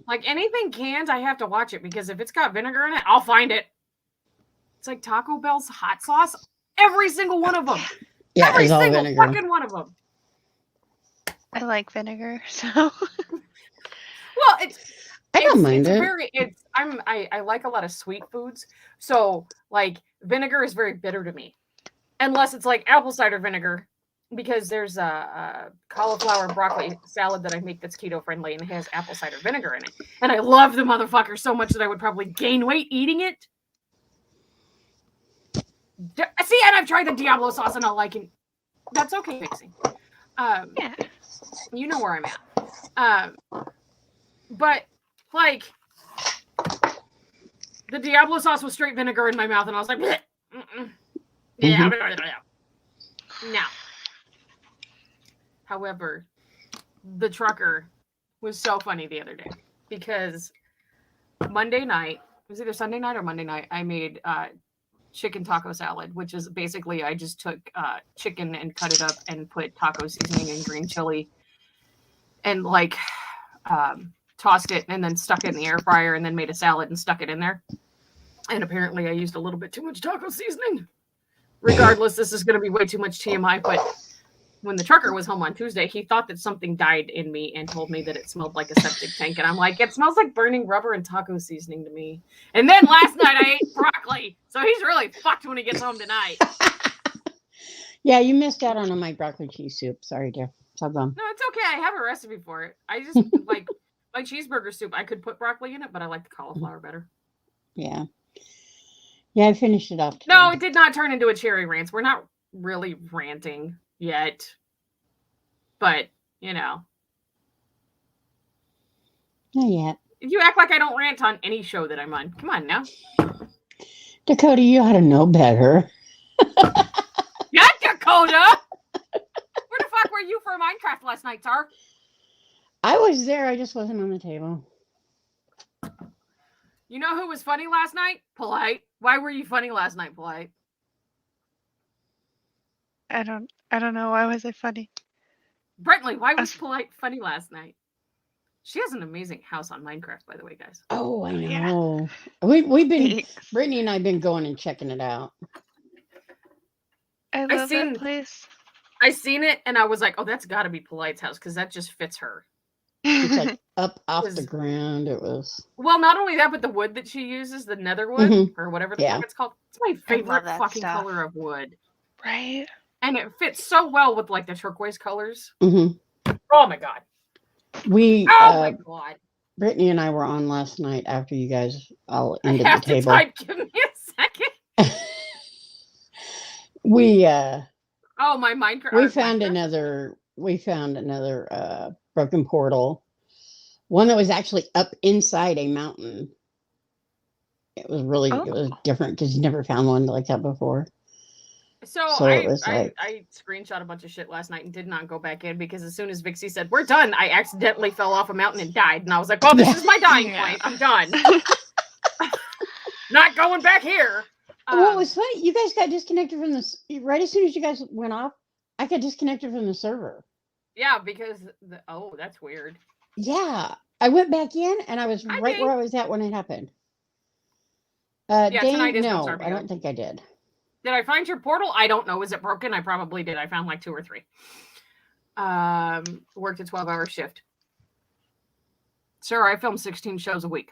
Like anything canned, I have to watch it because if it's got vinegar in it, I'll find it. It's like Taco Bell's hot sauce. Every single one of them. Yeah, every single vinegar. Fucking one of them. I like vinegar, so. Well, I don't mind it. I like a lot of sweet foods, so like vinegar is very bitter to me, unless it's like apple cider vinegar, because there's a cauliflower and broccoli salad that I make that's keto friendly and it has apple cider vinegar in it, and I love the motherfucker so much that I would probably gain weight eating it. See, and I've tried the Diablo sauce and I like it. That's okay, Vixie. Yeah. You know where I'm at. But like the Diablo sauce was straight vinegar in my mouth, and I was like, yeah. Now, however, the trucker was so funny the other day because Monday night, it was either Sunday night or Monday night, I made chicken taco salad, which is basically I just took chicken and cut it up and put taco seasoning and green chili and like tossed it and then stuck it in the air fryer and then made a salad and stuck it in there. And apparently I used a little bit too much taco seasoning. Regardless, this is going to be way too much TMI, but when the trucker was home on Tuesday, he thought that something died in me and told me that it smelled like a septic tank. And I'm like, it smells like burning rubber and taco seasoning to me. And then last night I ate broccoli. So he's really fucked when he gets home tonight. Yeah, you missed out on my broccoli cheese soup. Sorry, dear. So gone. No, it's okay. I have a recipe for it. I just like my cheeseburger soup. I could put broccoli in it, but I like the cauliflower better. Yeah. Yeah, I finished it off today. No, it did not turn into a cherry rant. We're not really ranting yet. But, you know. Not yet. You act like I don't rant on any show that I'm on. Come on now. Dakota, you ought to know better. Yeah, Dakota! Where the fuck were you for Minecraft last night, sir? I was there. I just wasn't on the table. You know who was funny last night? Polite. Why were you funny last night, Polite? I don't know. Why was I funny? Brentley, why was Polite funny last night? She has an amazing house on Minecraft, by the way, guys. Oh, I know. Yeah. We've been, Brittany and I have been going and checking it out. I love that place. I seen it and I was like, oh, that's got to be Polite's house because that just fits her. It's like up off the ground. It was. Well, not only that, but the wood that she uses, the nether wood or whatever the fuck it's called. It's my favorite fucking color of wood. Right. And it fits so well with like the turquoise colors. Mm-hmm. Oh my god. My god. Brittany and I were on last night after you guys all ended the table. Give me a second. Oh, my Minecraft. We found another broken portal. One that was actually up inside a mountain. It was really it was different because you never found one like that before. So I screenshot a bunch of shit last night and did not go back in because as soon as Vixie said, we're done, I accidentally fell off a mountain and died. And I was like, well, this is my dying point. I'm done. Not going back here. What was funny, you guys got disconnected from this right as soon as you guys went off. I got disconnected from the server. Yeah, because that's weird. Yeah, I went back in and I was right where I was at when it happened. Dane, no, I don't think I did. Did I find your portal? I don't know. Is it broken? I probably did. I found like 2 or 3. Worked a 12-hour shift. Sir, I film 16 shows a week.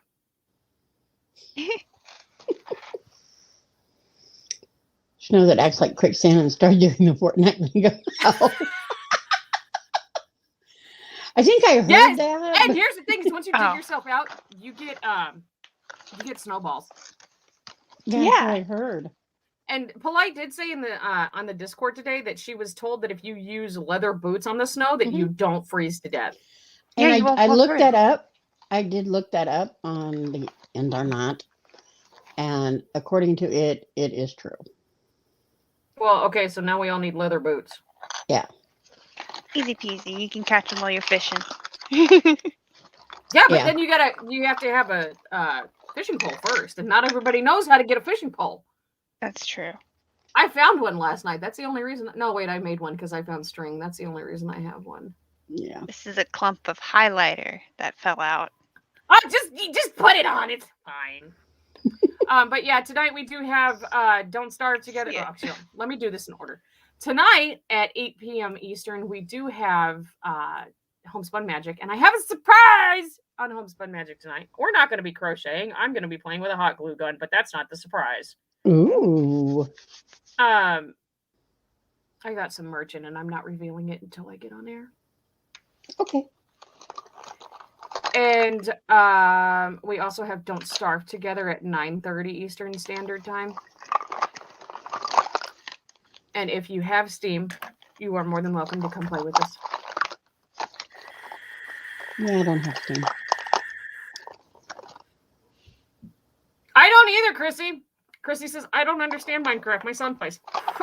Snow that acts like quicksand and started doing the Fortnite lingo. I think I heard that. And here's the thing: is once you dig yourself out, you get snowballs. Yeah, I heard. And Polite did say in the on the Discord today that she was told that if you use leather boots on the snow, that you don't freeze to death. And I looked that up. I did look that up on the Internet, and according to it, it is true. Well, okay, so now we all need leather boots. Yeah. Easy peasy. You can catch them while you're fishing. Yeah, but then you have to have a fishing pole first, and not everybody knows how to get a fishing pole. That's true. I found one last night. That's the only reason. No, wait, I made one because I found string. That's the only reason I have one. Yeah. This is a clump of highlighter that fell out. Oh, just put it on. It's fine. But yeah, tonight we do have Don't Starve Together. Yeah. Oh, so let me do this in order. Tonight at 8 p.m. Eastern, we do have Homespun Magic, and I have a surprise on Homespun Magic tonight. We're not going to be crocheting. I'm going to be playing with a hot glue gun, but that's not the surprise. Ooh. I got some merch in, and I'm not revealing it until I get on air. Okay. And we also have Don't Starve Together at 9:30 Eastern Standard Time. And if you have Steam, you are more than welcome to come play with us. Yeah, I don't have Steam. I don't either, Chrissy. Chrissy says, I don't understand Minecraft. My son plays.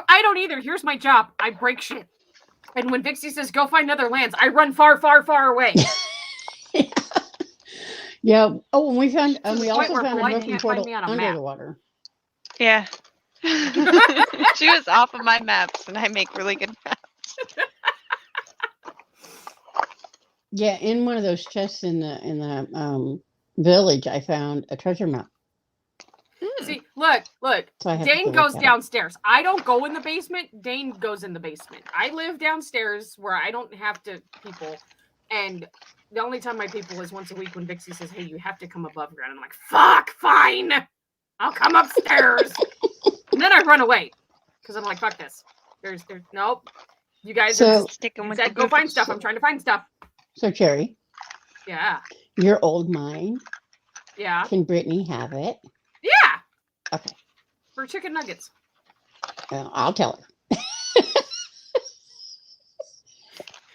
I don't either. Here's my job. I break shit. And when Vixie says, go find other lands, I run far, far, far away. Yeah. Oh, and we also found a Polite broken portal under the water. Yeah. She was off of my maps, and I make really good maps. Yeah, in one of those chests in the village, I found a treasure map. See, look. So Dane goes downstairs. I don't go in the basement. Dane goes in the basement. I live downstairs where I don't have to people. And the only time my people is once a week when Vixie says, hey, you have to come above ground. And I'm like, fuck, fine. I'll come upstairs. And then I run away. Because I'm like, fuck this. There's nope. You guys are just sticking with go find stuff. I'm trying to find stuff. So, Cherry. Yeah. Your old mine. Yeah. Can Brittany have it? Yeah. Okay. For chicken nuggets. I'll tell her.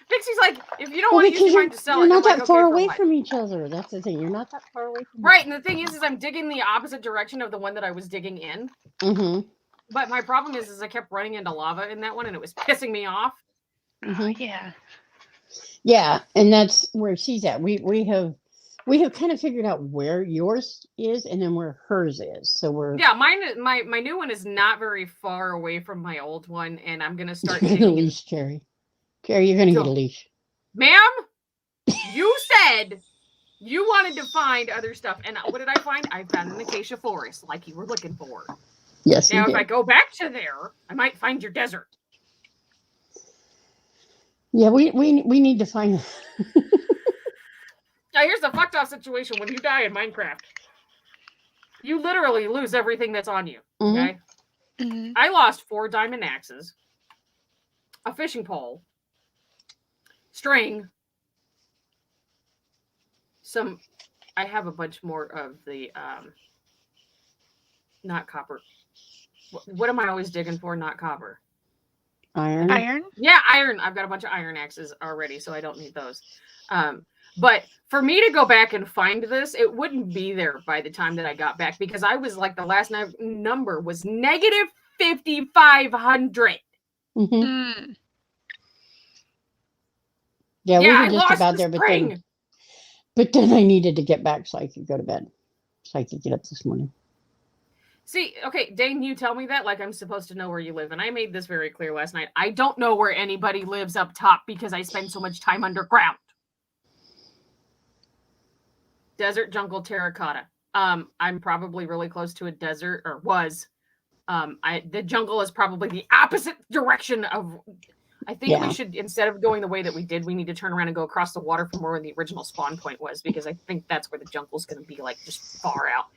Vixie's like, if you don't want to use your mind to sell it, you're not that like, far okay, away from each other. That's the thing. You're not that far away from right, and the thing is I'm digging the opposite direction of the one that I was digging in. Mm-hmm. But my problem is I kept running into lava in that one, and it was pissing me off. Mm-hmm. Oh, yeah. Yeah, and that's where she's at. We have kind of figured out where yours is and then where hers is. So we're my new one is not very far away from my old one, and I'm gonna start getting a leash, Cherry. Cherry, you're gonna get a leash. Ma'am, you said you wanted to find other stuff, and what did I find? I found an acacia forest, like you were looking for. Yes. Now, if I go back to there, I might find your desert. Yeah, we need to find. Now, here's the fucked up situation: when you die in Minecraft, you literally lose everything that's on you. Okay. Mm-hmm. I lost 4 diamond axes, a fishing pole, string, I have a bunch more of the not copper. What am I always digging for? Not copper. Iron? Yeah, iron. I've got a bunch of iron axes already, so I don't need those. But for me to go back and find this, it wouldn't be there by the time that I got back, because I was like, the last number was negative 5,500. Mm-hmm. Yeah, we were just about there, but then I needed to get back so I could go to bed, so I could get up this morning. See, okay, Dane, you tell me that like I'm supposed to know where you live, and I made this very clear last night. I don't know where anybody lives up top because I spend so much time underground. Desert, jungle, terracotta. I'm probably really close to a desert, or was. The jungle is probably the opposite direction of. I think we should, instead of going the way that we did, we need to turn around and go across the water from where the original spawn point was, because I think that's where the jungle's going to be, like, just far out.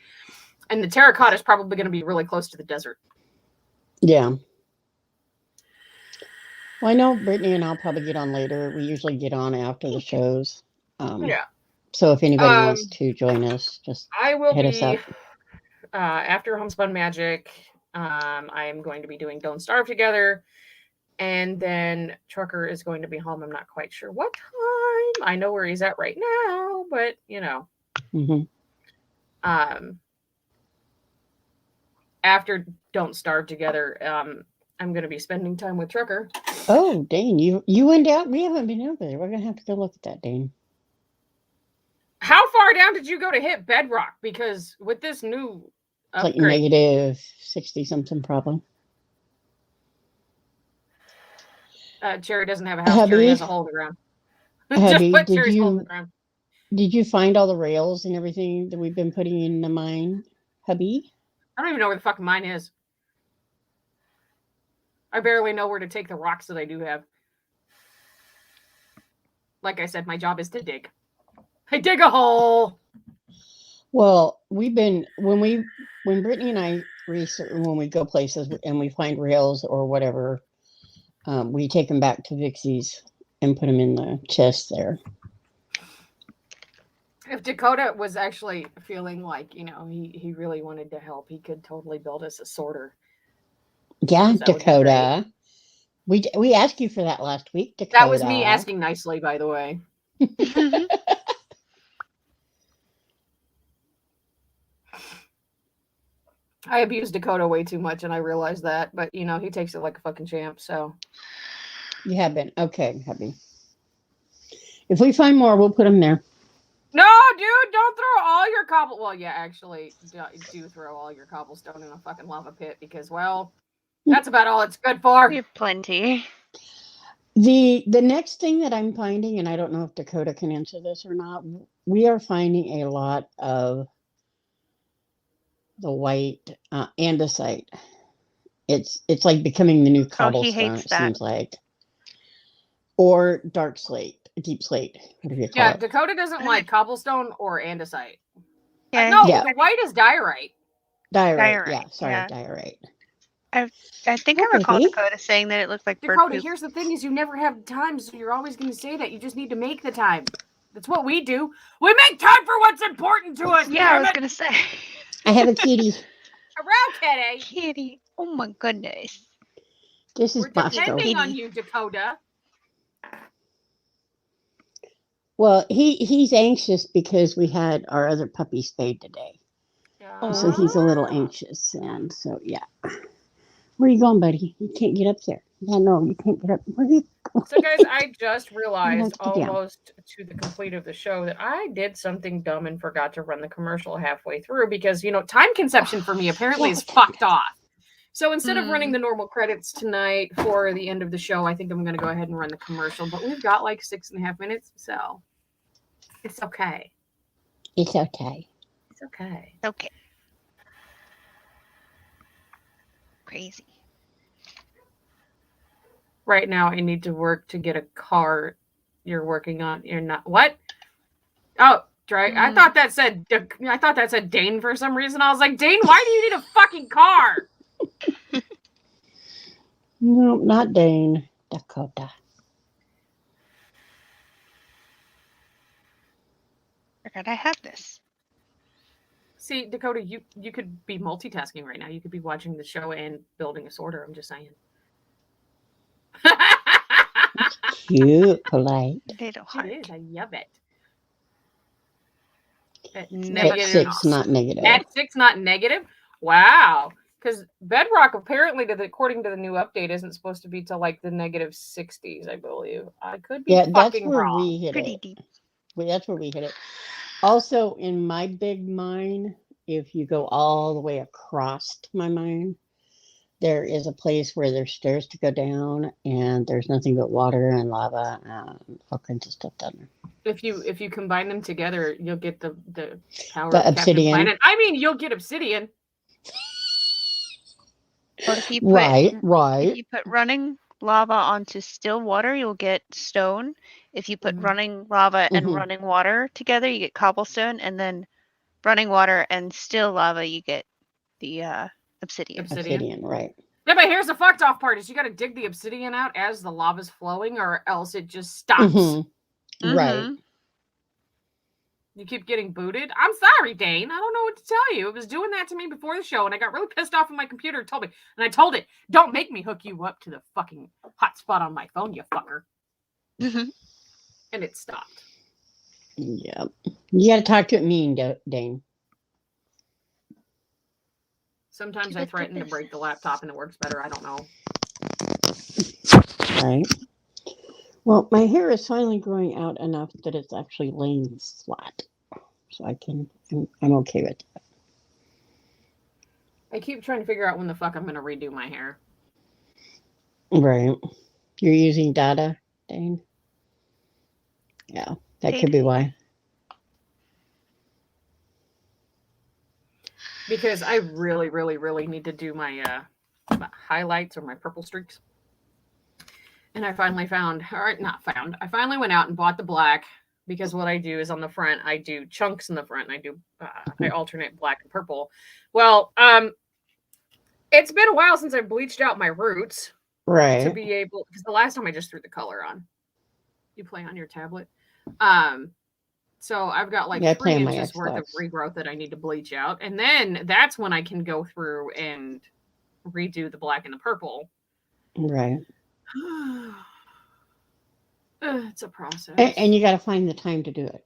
And the terracotta is probably going to be really close to the desert. Yeah. Well, I know Brittany and I'll probably get on later. We usually get on after the shows. Yeah. So if anybody wants to join us, just hit us up. After Homespun Magic, I'm going to be doing Don't Starve Together. And then Trucker is going to be home. I'm not quite sure what time. I know where he's at right now, but after Don't Starve Together, I'm going to be spending time with Trucker. Oh, Dane, you went out? We haven't been over there. We're going to have to go look at that, Dane. How far down did you go to hit bedrock? Because with this new upgrade, like negative 60 something probably. Cherry doesn't have a house. Cherry has a hole in the ground. Hubby, did you find all the rails and everything that we've been putting in the mine, hubby? I don't even know where the fucking mine is. I barely know where to take the rocks that I do have. Like I said, my job is to dig. I dig a hole. Well, we've been when Brittany and I research, when we go places and we find rails or whatever, we take them back to Vixie's and put them in the chest there. If Dakota was actually feeling like, he really wanted to help, he could totally build us a sorter. Yeah, Dakota. We asked you for that last week, Dakota. That was me asking nicely, by the way. I abuse Dakota way too much, and I realize that. But, he takes it like a fucking champ, so. You have been. Okay, hubby. If we find more, we'll put them there. No, dude, don't throw all your Well, yeah, actually, do throw all your cobblestone in a fucking lava pit because, well, that's about all it's good for. We have plenty. The next thing that I'm finding, and I don't know if Dakota can answer this or not, we are finding a lot of the white andesite. It's like becoming the new cobblestone, it seems like. Or dark slate, deep slate, whatever you call it. Dakota doesn't like cobblestone or andesite. Yeah. The white is diorite. Diorite. Yeah, sorry, diorite. I think I recall Dakota saying that it looked like bird Dakota, poop. here's the thing is you never have time, so you're always going to say that. You just need to make the time. That's what we do. We make time for what's important to us. Yeah, I was going to say. I have a kitty. Around, kitty. Kitty. Oh, my goodness. This is We're depending on you, Dakota. Well, he's anxious because we had our other puppy spayed today. So he's a little anxious. And so, yeah. Where are you going, buddy? You can't get up there. Yeah, no, you can't get up. Where are you going? So, guys, I just realized almost to the complete of the show that I did something dumb and forgot to run the commercial halfway through because, time conception for me apparently is fucked off. So instead of running the normal credits tonight for the end of the show, I think I'm going to go ahead and run the commercial. But we've got like 6.5 minutes, so it's okay. It's okay. It's okay. Okay. Crazy. Right now, I need to work to get a car you're working on. You're not what? Oh, right. I thought that said Dane for some reason. I was like, Dane, why do you need a fucking car? No, not Dane. Dakota. Forgot I have this. See, Dakota, you could be multitasking right now. You could be watching the show and building a sorter. I'm just saying. Cute, polite. Little heart. It is. I love it. At 6, not negative. At 6, not negative? Wow. Because bedrock, apparently, according to the new update, isn't supposed to be till like the negative 60s, I believe. I could be fucking wrong. We hit Pretty it. deep. That's where we hit it. Also, in my big mine, if you go all the way across my mine, there is a place where there's stairs to go down, and there's nothing but water and lava and all kinds of stuff down there. If you combine them together, you'll get the power the of obsidian. Planet. I mean, you'll get obsidian. Or if you right. If you put running lava onto still water, you'll get stone. If you put running lava and running water together, you get cobblestone, and then running water and still lava, you get the obsidian. Obsidian, right. Yeah, but here's the fucked off part: is you got to dig the obsidian out as the lava's flowing, or else it just stops. Right. You keep getting booted? I'm sorry, Dane. I don't know what to tell you. It was doing that to me before the show, and I got really pissed off when my computer told me. And I told it, don't make me hook you up to the fucking hotspot on my phone, you fucker. And it stopped. Yeah. You got to talk to it mean, Dane. Sometimes I threaten to break the laptop and it works better. I don't know. Right. Well, my hair is finally growing out enough that it's actually laying flat. So I'm okay with that. I keep trying to figure out when the fuck I'm going to redo my hair. Right. You're using data, Dane? Yeah, that could be why. Because I really, really, really need to do my highlights or my purple streaks. And I finally I finally went out and bought the black, because what I do is on the front, I do chunks in the front, and I alternate black and purple. Well, it's been a while since I bleached out my roots. Right. To be able, because the last time I just threw the color on. You play on your tablet? So I've got like 3 inches worth of regrowth that I need to bleach out. And then that's when I can go through and redo the black and the purple. Right. It's a process. And you got to find the time to do it.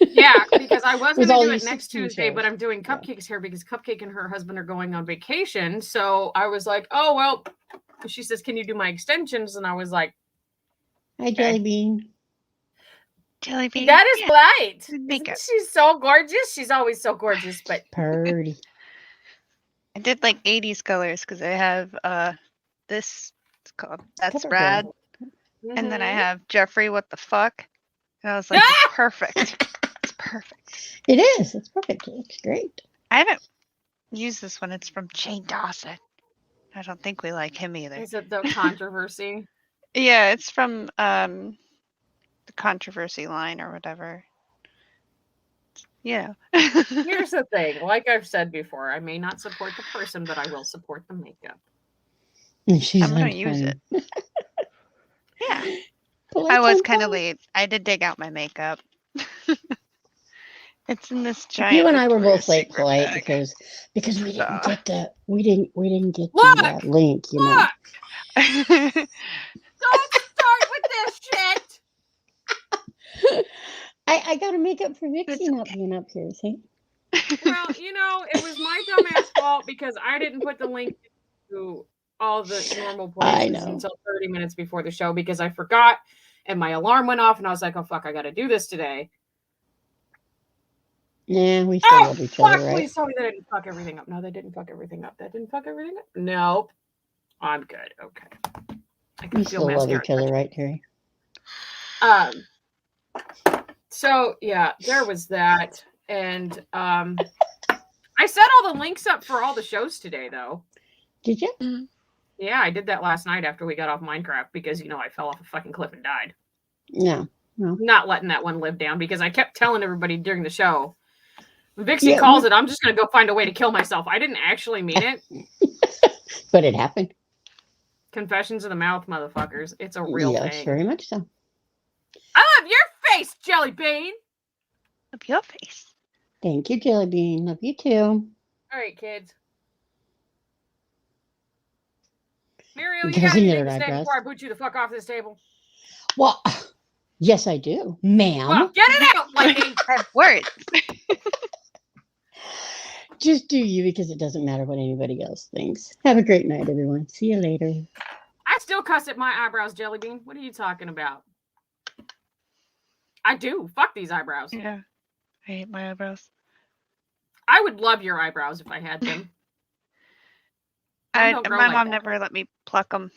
Yeah, because I was going to do it next Tuesday, shows. But I'm doing Cupcake's hair because Cupcake and her husband are going on vacation. So I was like, oh, well, she says, can you do my extensions? And I was like, hi, Jelly Bean. Jelly Bean. That is right. Makeup. She's so gorgeous. She's always so gorgeous, but pretty. I did like 80s colors because I have this. It's called That's Rad. And then I have Jeffrey, what the fuck? And I was like, it's perfect. It's perfect. It is. It's perfect. It looks great. I haven't used this one. It's from Shane Dawson. I don't think we like him either. Is it the controversy? Yeah, it's from the controversy line or whatever. Yeah. Here's the thing. Like I've said before, I may not support the person, but I will support the makeup. I'm going to use it. Yeah. I was kind of late. I did dig out my makeup. It's in this giant. You and I were both late because we didn't get the link. You know. Don't start with this shit. I got to make up for Vixie not being up here. See. Well, it was my dumbass fault because I didn't put the link to all the normal places until 30 minutes before the show because I forgot and my alarm went off and I was like, oh fuck, I gotta do this today. Yeah, we still love each other, right? Please tell me they didn't fuck everything up. No, they didn't fuck everything up. That didn't fuck everything up? Nope. I'm good. Okay. I can still love each other, right, Terry? So yeah, there was that. And I set all the links up for all the shows today though. Did you? Mm-hmm. Yeah, I did that last night after we got off Minecraft because, I fell off a fucking cliff and died. No. Not letting that one live down because I kept telling everybody during the show, when Vixie calls it, I'm just going to go find a way to kill myself. I didn't actually mean it. But it happened. Confessions of the mouth, motherfuckers. It's a real thing. Yes, very much so. I love your face, Jelly Bean. Love your face. Thank you, Jelly Bean. Love you too. All right, kids. Muriel, you got anything to say before I boot you the fuck off this table? Well, yes, I do, ma'am. Well, get it out, Lightning. Words. Just do you because it doesn't matter what anybody else thinks. Have a great night, everyone. See you later. I still cuss at my eyebrows, Jelly Bean. What are you talking about? I do. Fuck these eyebrows. Yeah. I hate my eyebrows. I would love your eyebrows if I had them. My mom never let me pluck them.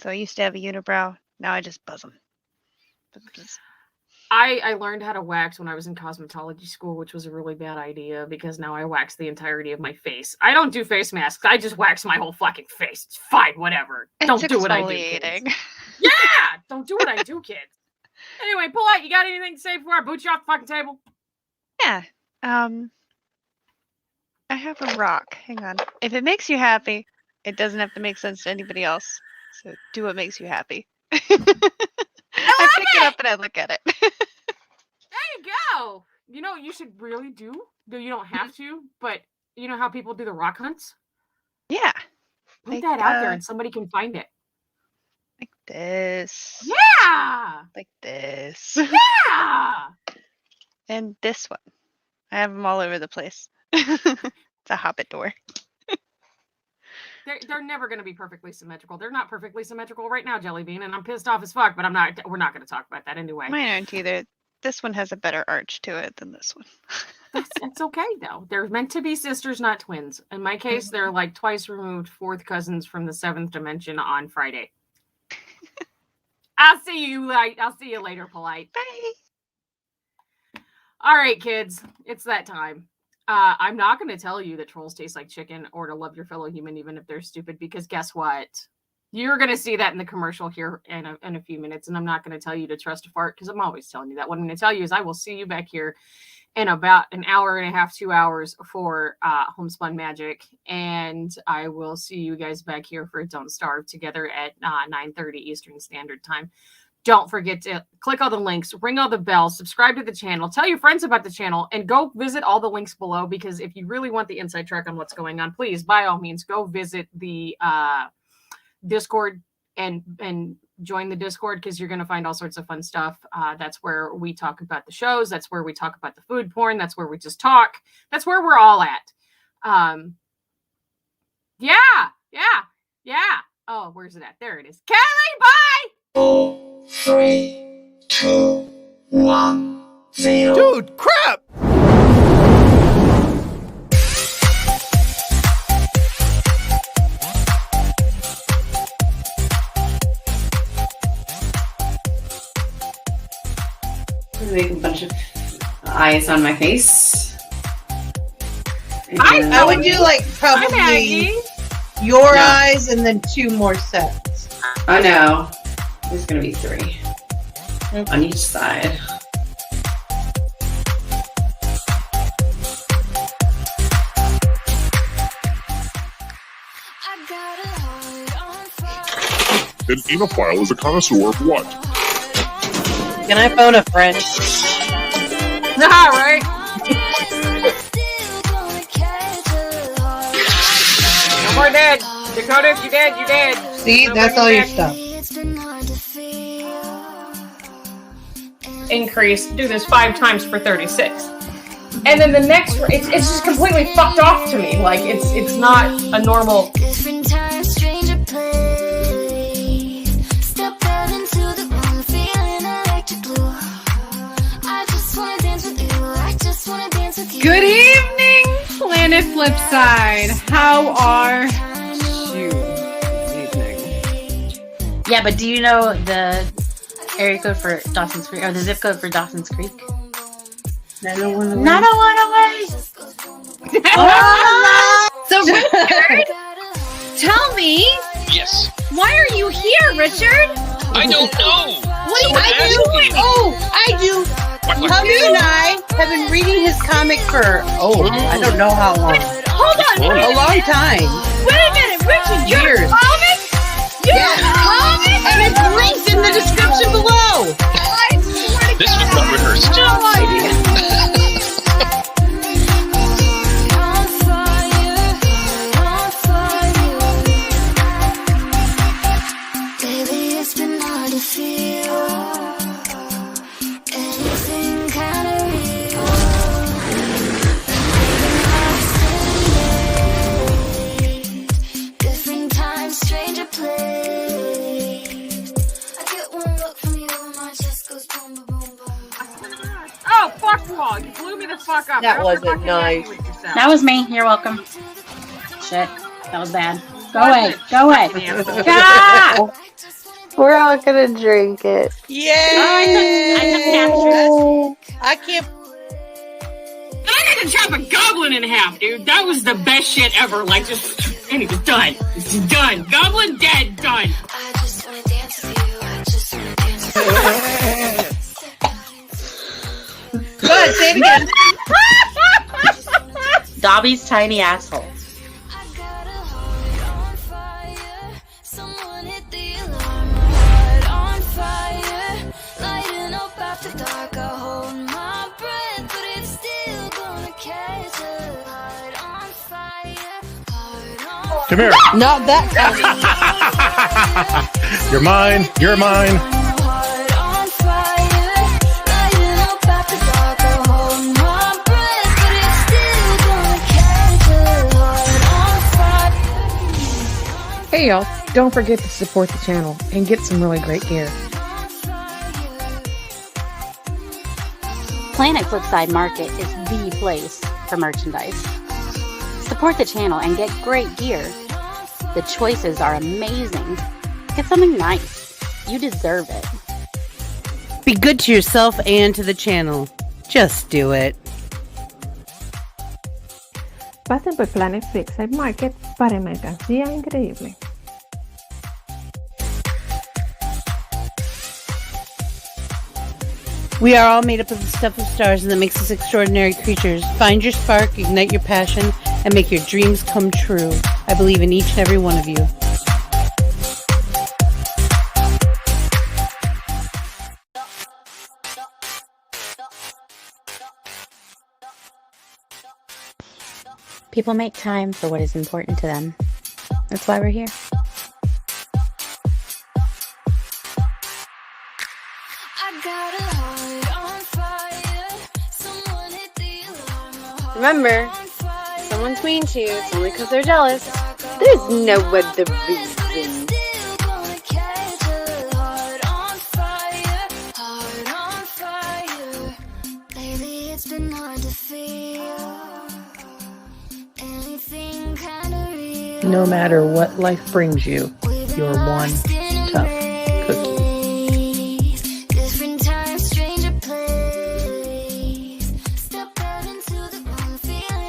So I used to have a unibrow. Now I just buzz them. I learned how to wax when I was in cosmetology school, which was a really bad idea because now I wax the entirety of my face. I don't do face masks. I just wax my whole fucking face. It's fine, whatever. Don't do what I do, kids. Yeah! Don't do what I do, kids. Anyway, Polite, you got anything to say before I boot you off the fucking table? Yeah. I have a rock. Hang on. If it makes you happy, it doesn't have to make sense to anybody else. So do what makes you happy. I pick it up and I look at it. There you go. should really do? Though you don't have to, but you know how people do the rock hunts? Yeah. Put that out there and somebody can find it. Like this. Yeah! Like this. Yeah! And this one. I have them all over the place. It's a hobbit door. They're never going to be perfectly symmetrical. They're not perfectly symmetrical right now, Jellybean, and I'm pissed off as fuck, but we're not going to talk about that anyway. Mine aren't either. This one has a better arch to it than this one. It's okay, though. They're meant to be sisters, not twins. In my case, they're like twice removed fourth cousins from the seventh dimension on Friday. I'll see you later, Polite. Bye. All right, kids. It's that time. I'm not going to tell you that trolls taste like chicken or to love your fellow human, even if they're stupid, because guess what? You're going to see that in the commercial here in a few minutes, and I'm not going to tell you to trust a fart because I'm always telling you that. What I'm going to tell you is I will see you back here in about an hour and a half, 2 hours for Homespun Magic, and I will see you guys back here for Don't Starve together at 9:30 Eastern Standard Time. Don't forget to click all the links, ring all the bells, subscribe to the channel, tell your friends about the channel, and go visit all the links below, because if you really want the inside track on what's going on, please, by all means, go visit the Discord and join the Discord, because you're going to find all sorts of fun stuff. That's where we talk about the shows. That's where we talk about the food porn. That's where we just talk. That's where we're all at. Yeah. Oh, where's it at? There it is. Kelly, bye! 3, 2, 1, 0. Dude, crap! Make a bunch of eyes on my face. I would do like probably your eyes and then 2 more sets. Oh no. There's gonna be 3 on each side. An enophile is a connoisseur of what? Can I phone a friend? Nah, right? No more dead. Dakota, if you dead, you dead. See, that's all your stuff. Increase, do this 5 times for 36. And then the next, it's just completely fucked off to me. Like, it's not a normal... Good evening, Planet Flipside. How are you this evening? Yeah, but do you know the area code for Dawson's Creek, or the zip code for Dawson's Creek? 90108. So, Richard, tell me. Yes. Why are you here, Richard? I don't know. What are you doing? Oh, I do. Hubby and I have been reading his comic for, I don't know how long. Hold on. A long time. Wait a minute, Richard, you're a comic? You're a comic? And it's linked in the description below. This was not rehearsed. No idea. Oh, fuck you all. You blew me the fuck up. That wasn't nice. That was me. You're welcome. Shit. That was bad. Go away. Go away. Ah! We're all gonna drink it. Yay! I can't. I had to chop a goblin in half, dude. That was the best shit ever. Like, just, and it was done. It's done. Goblin dead. Done. I just wanna dance with you. I just wanna dance with you. Go ahead, say it again. Dobby's tiny asshole. Dark, I hold my breath, but it's still Come here. Not that kind. You're mine. You're mine. Hey y'all, don't forget to support the channel and get some really great gear. Planet Flipside Market is the place for merchandise. Support the channel and get great gear. The choices are amazing. Get something nice. You deserve it. Be good to yourself and to the channel. Just do it. Pasen por Planet Flipside Market para mercancía increíble. We are all made up of the stuff of stars, and that makes us extraordinary creatures. Find your spark, ignite your passion, and make your dreams come true. I believe in each and every one of you. People make time for what is important to them. That's why we're here. Remember, if someone's mean to you, it's only because they're jealous. There's no other reason. No matter what life brings you, you're one tough cookie.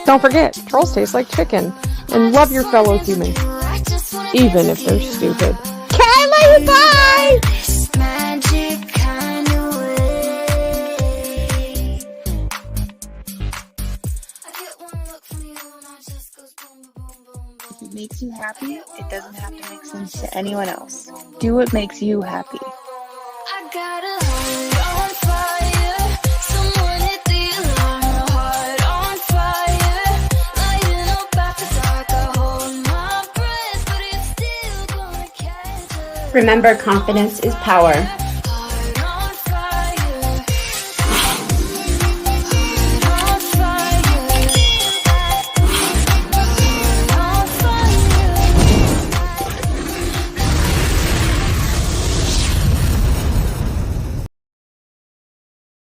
Don't forget, trolls taste like chicken, and love your fellow humans, even if they're stupid. Kylie, bye! If it makes you happy, it doesn't have to make sense to anyone else. Do what makes you happy. Remember, confidence is power.